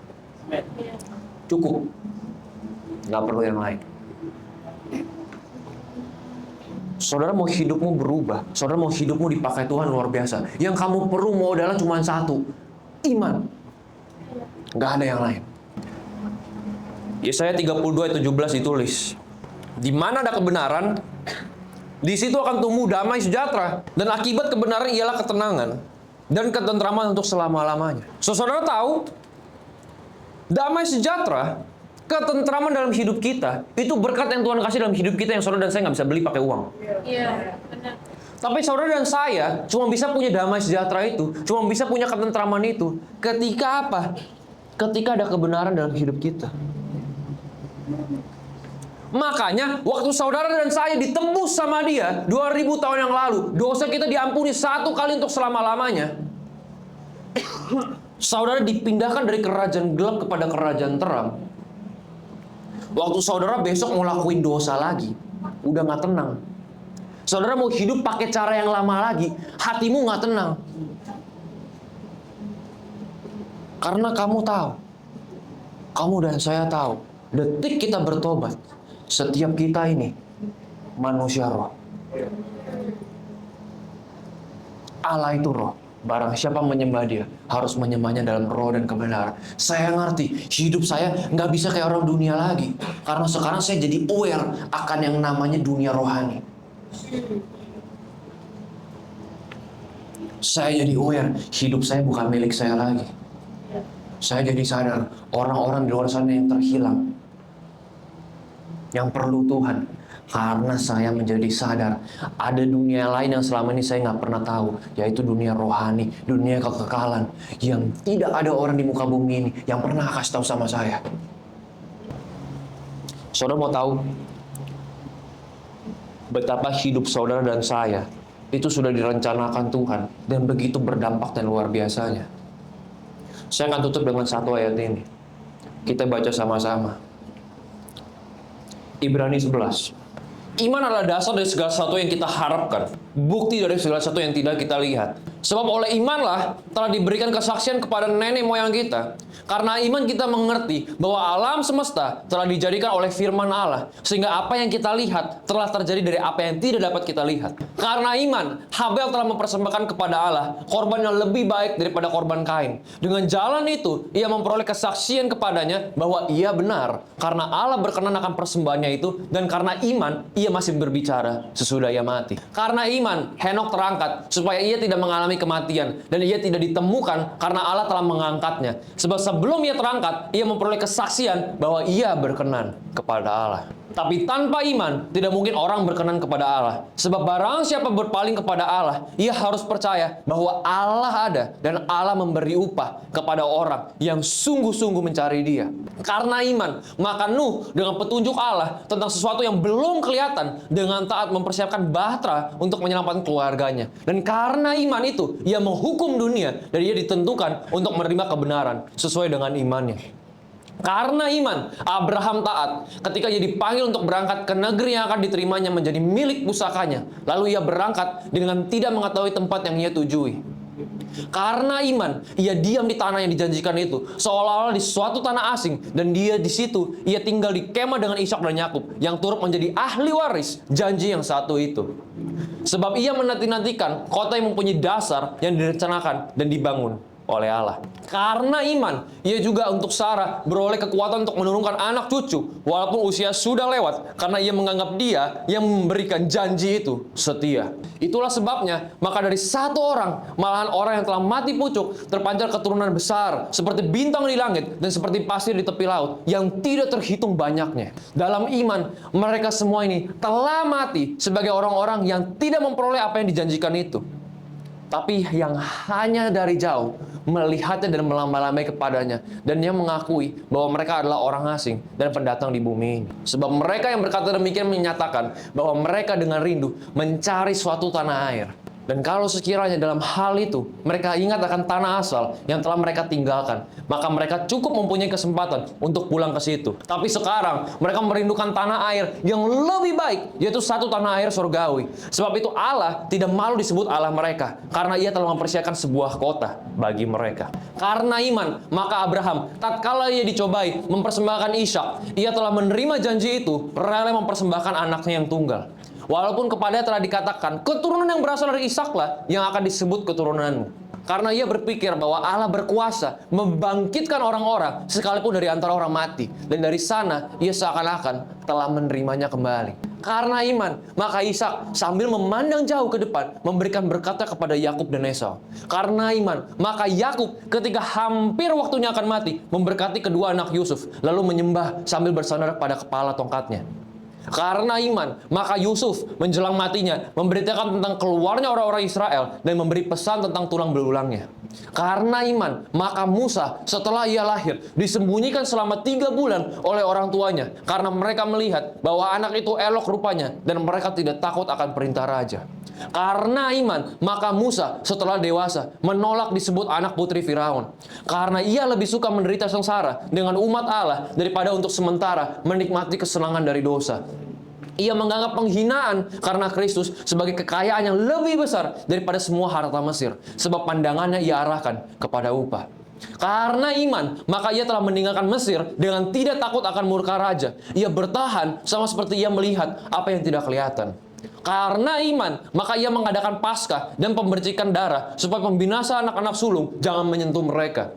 Cukup. Nggak perlu yang lain. Saudara mau hidupmu berubah, saudara mau hidupmu dipakai Tuhan luar biasa. Yang kamu perlu modalnya cuma satu, iman. Nggak ada yang lain. Yesaya 32:17 ditulis, di mana ada kebenaran, di situ akan tumbuh damai sejahtera, dan akibat kebenaran ialah ketenangan dan ketentraman untuk selama-lamanya. So, saudara tahu, damai sejahtera, ketentraman dalam hidup kita, itu berkat yang Tuhan kasih dalam hidup kita yang saudara dan saya nggak bisa beli pakai uang. Iya, benar. Tapi saudara dan saya cuma bisa punya damai sejahtera itu, cuma bisa punya ketentraman itu, ketika apa? Ketika ada kebenaran dalam hidup kita. Makanya, waktu saudara dan saya ditembus sama Dia 2000 tahun yang lalu, dosa kita diampuni satu kali untuk selama-lamanya. Saudara dipindahkan dari kerajaan gelap kepada kerajaan terang. Waktu saudara besok mau lakuin dosa lagi, udah gak tenang. Saudara mau hidup pakai cara yang lama lagi, hatimu gak tenang. Karena kamu tahu, kamu dan saya tahu, detik kita bertobat, setiap kita ini manusia roh. Allah itu roh. Barang siapa menyembah Dia, harus menyembahnya dalam roh dan kebenaran. Saya ngerti, hidup saya nggak bisa kayak orang dunia lagi. Karena sekarang saya jadi aware akan yang namanya dunia rohani. Saya jadi aware, hidup saya bukan milik saya lagi. Saya jadi sadar, orang-orang di luar sana yang terhilang, yang perlu Tuhan. Karena saya menjadi sadar, ada dunia lain yang selama ini saya nggak pernah tahu, yaitu dunia rohani, dunia kekekalan, yang tidak ada orang di muka bumi ini yang pernah kasih tahu sama saya. Saudara mau tahu betapa hidup saudara dan saya itu sudah direncanakan Tuhan dan begitu berdampak dan luar biasanya. Saya akan tutup dengan satu ayat ini. Kita baca sama-sama. Ibrani 11. Iman adalah dasar dari segala sesuatu yang kita harapkan, bukti dari segala sesuatu yang tidak kita lihat. Sebab oleh imanlah telah diberikan kesaksian kepada nenek moyang kita. Karena iman kita mengerti bahwa alam semesta telah dijadikan oleh firman Allah, sehingga apa yang kita lihat telah terjadi dari apa yang tidak dapat kita lihat. Karena iman, Habel telah mempersembahkan kepada Allah korban yang lebih baik daripada korban Kain. Dengan jalan itu, ia memperoleh kesaksian kepadanya bahwa ia benar, karena Allah berkenan akan persembahannya itu, dan karena iman, ia masih berbicara sesudah ia mati. Karena iman, Henok terangkat supaya ia tidak mengalami kematian, dan ia tidak ditemukan karena Allah telah mengangkatnya. Sebab sebelum ia terangkat, ia memperoleh kesaksian bahwa ia berkenan kepada Allah. Tapi tanpa iman, tidak mungkin orang berkenan kepada Allah. Sebab barang siapa berpaling kepada Allah, ia harus percaya bahwa Allah ada dan Allah memberi upah kepada orang yang sungguh-sungguh mencari Dia. Karena iman, maka Nuh dengan petunjuk Allah tentang sesuatu yang belum kelihatan dengan taat mempersiapkan bahtera untuk menyelamatkan keluarganya. Dan karena iman itu, ia menghukum dunia dan ia ditentukan untuk menerima kebenaran sesuai dengan imannya. Karena iman, Abraham taat ketika ia dipanggil untuk berangkat ke negeri yang akan diterimanya menjadi milik pusakanya. Lalu ia berangkat dengan tidak mengetahui tempat yang ia tujui. Karena iman, ia diam di tanah yang dijanjikan itu, seolah-olah di suatu tanah asing, dan dia di situ, ia tinggal di kemah dengan Ishak dan Yakub, yang turut menjadi ahli waris janji yang satu itu. Sebab ia menanti-nantikan kota yang mempunyai dasar yang direncanakan dan dibangun oleh Allah. Karena iman, ia juga untuk Sarah beroleh kekuatan untuk menurunkan anak cucu walaupun usia sudah lewat, karena ia menganggap Dia yang memberikan janji itu setia. Itulah sebabnya, maka dari satu orang, malahan orang yang telah mati pucuk, terpancar keturunan besar seperti bintang di langit dan seperti pasir di tepi laut yang tidak terhitung banyaknya. Dalam iman, mereka semua ini telah mati sebagai orang-orang yang tidak memperoleh apa yang dijanjikan itu, tapi yang hanya dari jauh melihatnya dan melamba-lambai kepadanya, dan yang mengakui bahwa mereka adalah orang asing dan pendatang di bumi ini. Sebab mereka yang berkata demikian menyatakan bahwa mereka dengan rindu mencari suatu tanah air. Dan kalau sekiranya dalam hal itu mereka ingat akan tanah asal yang telah mereka tinggalkan, maka mereka cukup mempunyai kesempatan untuk pulang ke situ. Tapi sekarang mereka merindukan tanah air yang lebih baik, yaitu satu tanah air surgawi. Sebab itu Allah tidak malu disebut Allah mereka, karena Ia telah mempersiapkan sebuah kota bagi mereka. Karena iman, maka Abraham, tatkala ia dicobai mempersembahkan Ishak, ia telah menerima janji itu, rela mempersembahkan anaknya yang tunggal. Walaupun kepadanya telah dikatakan, keturunan yang berasal dari Ishaklah yang akan disebut keturunanmu. Karena ia berpikir bahwa Allah berkuasa membangkitkan orang-orang sekalipun dari antara orang mati. Dan dari sana ia seakan-akan telah menerimanya kembali. Karena iman, maka Ishak sambil memandang jauh ke depan memberikan berkatnya kepada Yakub dan Esau. Karena iman, maka Yakub ketika hampir waktunya akan mati memberkati kedua anak Yusuf, lalu menyembah sambil bersandar pada kepala tongkatnya. Karena iman, maka Yusuf menjelang matinya memberitakan tentang keluarnya orang-orang Israel dan memberi pesan tentang tulang belulangnya. Karena iman, maka Musa setelah ia lahir disembunyikan selama 3 bulan oleh orang tuanya, karena mereka melihat bahwa anak itu elok rupanya dan mereka tidak takut akan perintah raja. Karena iman, maka Musa setelah dewasa menolak disebut anak putri Firaun, karena ia lebih suka menderita sengsara dengan umat Allah daripada untuk sementara menikmati kesenangan dari dosa. Ia menganggap penghinaan karena Kristus sebagai kekayaan yang lebih besar daripada semua harta Mesir, sebab pandangannya ia arahkan kepada upah. Karena iman, maka ia telah meninggalkan Mesir dengan tidak takut akan murka raja. Ia bertahan sama seperti ia melihat apa yang tidak kelihatan. Karena iman, maka ia mengadakan Paskah dan pembercikan darah supaya pembinasa anak-anak sulung jangan menyentuh mereka.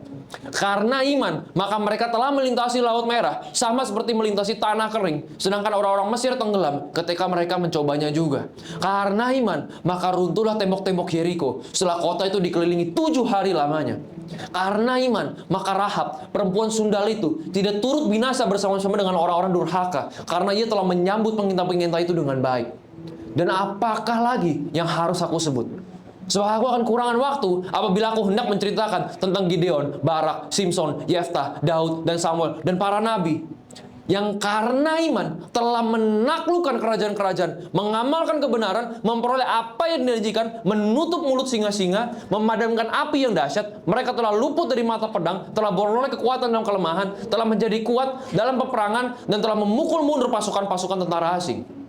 Karena iman, maka mereka telah melintasi Laut Merah sama seperti melintasi tanah kering, sedangkan orang-orang Mesir tenggelam ketika mereka mencobanya juga. Karena iman, maka runtuhlah tembok-tembok Yeriko setelah kota itu dikelilingi 7 hari lamanya. Karena iman, maka Rahab, perempuan sundal itu, tidak turut binasa bersama-sama dengan orang-orang durhaka, karena ia telah menyambut pengintai-pengintai itu dengan baik. Dan apakah lagi yang harus aku sebut? Sebab aku akan kurangan waktu apabila aku hendak menceritakan tentang Gideon, Barak, Simson, Yeftah, Daud, dan Samuel, dan para nabi yang karena iman telah menaklukkan kerajaan-kerajaan, mengamalkan kebenaran, memperoleh apa yang dijanjikan, menutup mulut singa-singa, memadamkan api yang dahsyat. Mereka telah luput dari mata pedang, telah beroleh kekuatan dalam kelemahan, telah menjadi kuat dalam peperangan, dan telah memukul mundur pasukan-pasukan tentara asing.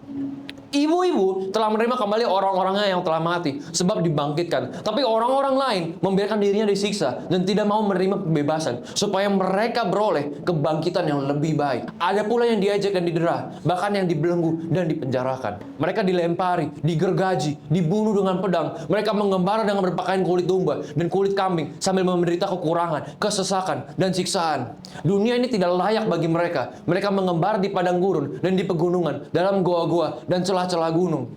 Ibu-ibu telah menerima kembali orang-orangnya yang telah mati, sebab dibangkitkan. Tapi orang-orang lain membiarkan dirinya disiksa dan tidak mau menerima pembebasan, supaya mereka beroleh kebangkitan yang lebih baik. Ada pula yang diejek dan didera, bahkan yang dibelenggu dan dipenjarakan. Mereka dilempari, digergaji, dibunuh dengan pedang. Mereka mengembara dengan berpakaian kulit domba dan kulit kambing, sambil menderita kekurangan, kesesakan, dan siksaan. Dunia ini tidak layak bagi mereka. Mereka mengembara di padang gurun dan di pegunungan, dalam goa-goa dan celah-celah gunung.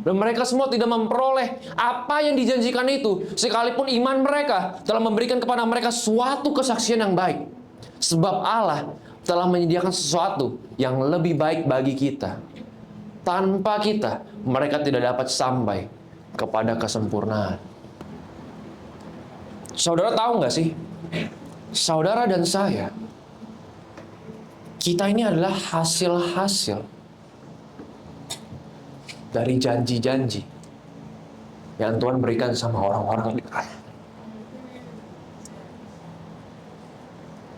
Dan mereka semua tidak memperoleh apa yang dijanjikan itu, sekalipun iman mereka telah memberikan kepada mereka suatu kesaksian yang baik. Sebab Allah telah menyediakan sesuatu yang lebih baik bagi kita. Tanpa kita, mereka tidak dapat sampai kepada kesempurnaan. Saudara tahu nggak sih? Saudara dan saya, kita ini adalah hasil-hasil dari janji-janji yang Tuhan berikan sama orang-orang di dekat.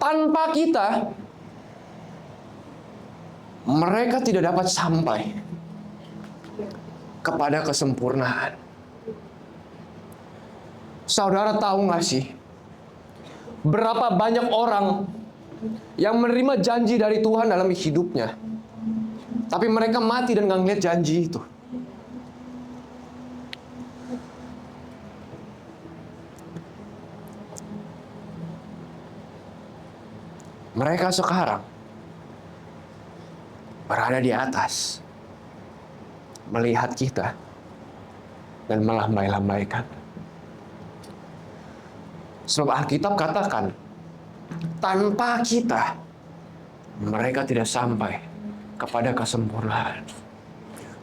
Tanpa kita, mereka tidak dapat sampai kepada kesempurnaan. Saudara tahu nggak sih, berapa banyak orang yang menerima janji dari Tuhan dalam hidupnya, tapi mereka mati dan nggak ngeliat janji itu. Mereka sekarang berada di atas, melihat kita, dan melambai-lambaikan. Sebab Alkitab katakan, tanpa kita, mereka tidak sampai kepada kesempurnaan.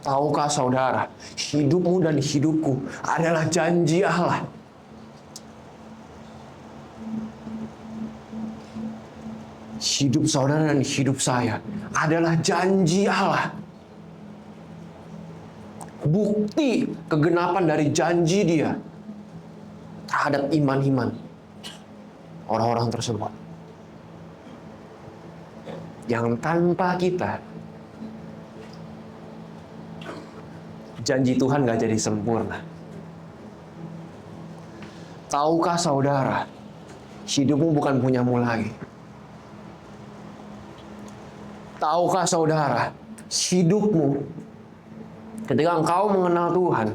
Tahukah saudara, hidupmu dan hidupku adalah janji Allah. Hidup saudara dan hidup saya adalah janji Allah. Bukti kegenapan dari janji Dia terhadap iman-iman orang-orang tersebut. Yang tanpa kita, janji Tuhan gak jadi sempurna. Tahukah saudara, hidupmu bukan punyamu lagi. Tahukah saudara, hidupmu ketika engkau mengenal Tuhan,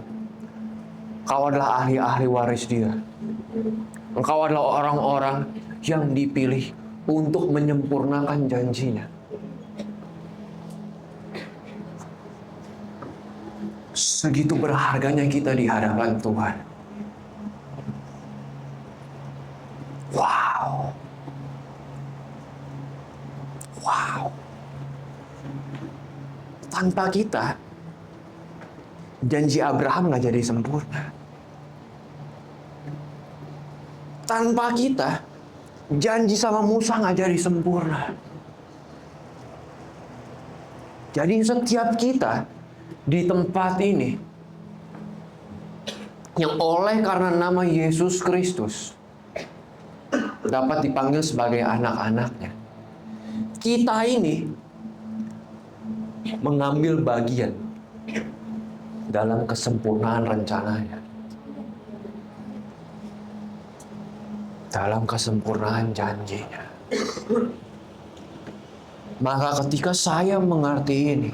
engkau adalah ahli-ahli waris Dia. Engkau adalah orang-orang yang dipilih untuk menyempurnakan janjinya. Segitu berharganya kita di hadapan Tuhan. Wow. Wow. Tanpa kita, janji Abraham nggak jadi sempurna. Tanpa kita, janji sama Musa nggak jadi sempurna. Jadi setiap kita di tempat ini, yang oleh karena nama Yesus Kristus dapat dipanggil sebagai anak-anaknya, kita ini mengambil bagian dalam kesempurnaan rencananya, dalam kesempurnaan janjinya. Maka ketika saya mengerti ini,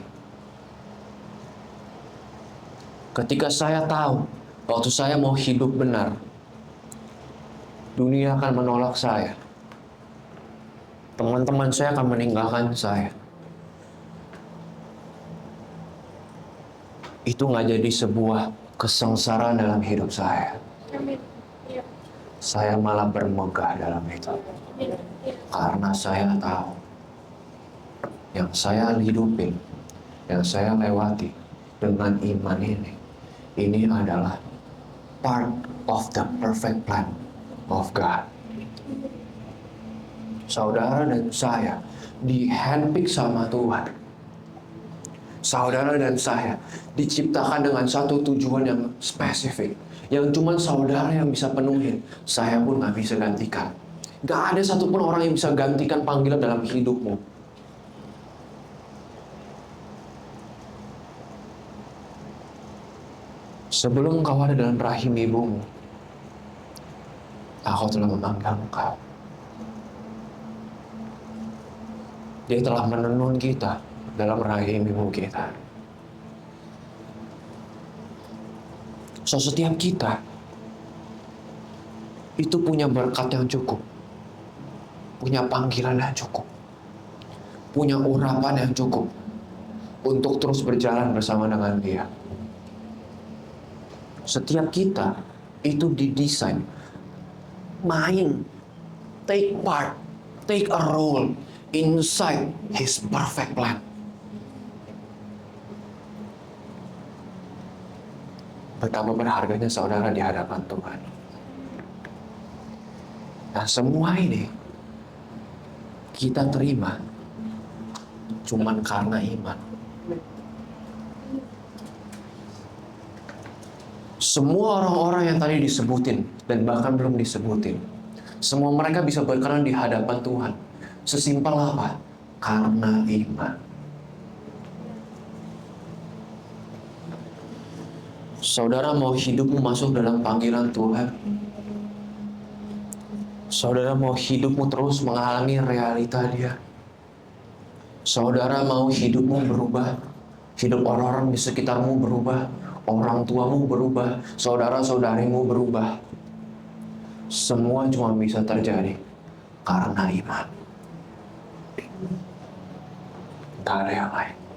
ketika saya tahu waktu saya mau hidup benar, dunia akan menolak saya, teman-teman saya akan meninggalkan saya. Itu nggak jadi sebuah kesengsaraan dalam hidup saya. Amin. Iya. Saya malah bermegah dalam itu. Iya. Karena saya tahu yang saya hidupin, yang saya lewati dengan iman ini adalah part of the perfect plan of God. Saudara dan saya di handpick sama Tuhan. Saudara dan saya diciptakan dengan satu tujuan yang spesifik, yang cuma saudara yang bisa penuhin. Saya pun gak bisa gantikan. Gak ada satupun orang yang bisa gantikan panggilan dalam hidupmu. Sebelum kau ada dalam rahim ibumu, Aku telah memanggil engkau. Dia telah menenun kita dalam rahim ibu kita. So, setiap kita itu punya berkat yang cukup, punya panggilan yang cukup, punya urapan yang cukup untuk terus berjalan bersama dengan Dia. Setiap kita itu didesain main, take part, take a role inside His perfect plan. Betapa berharganya saudara di hadapan Tuhan. Nah, semua ini kita terima cuman karena iman. Semua orang-orang yang tadi disebutin dan bahkan belum disebutin, semua mereka bisa berkenan di hadapan Tuhan. Sesimpel apa? Karena iman. Saudara mau hidupmu masuk dalam panggilan Tuhan? Saudara mau hidupmu terus mengalami realita Dia? Saudara mau hidupmu berubah? Hidup orang-orang di sekitarmu berubah? Orang tuamu berubah? Saudara-saudarimu berubah? Semua cuma bisa terjadi karena iman. Tak ada yang lain.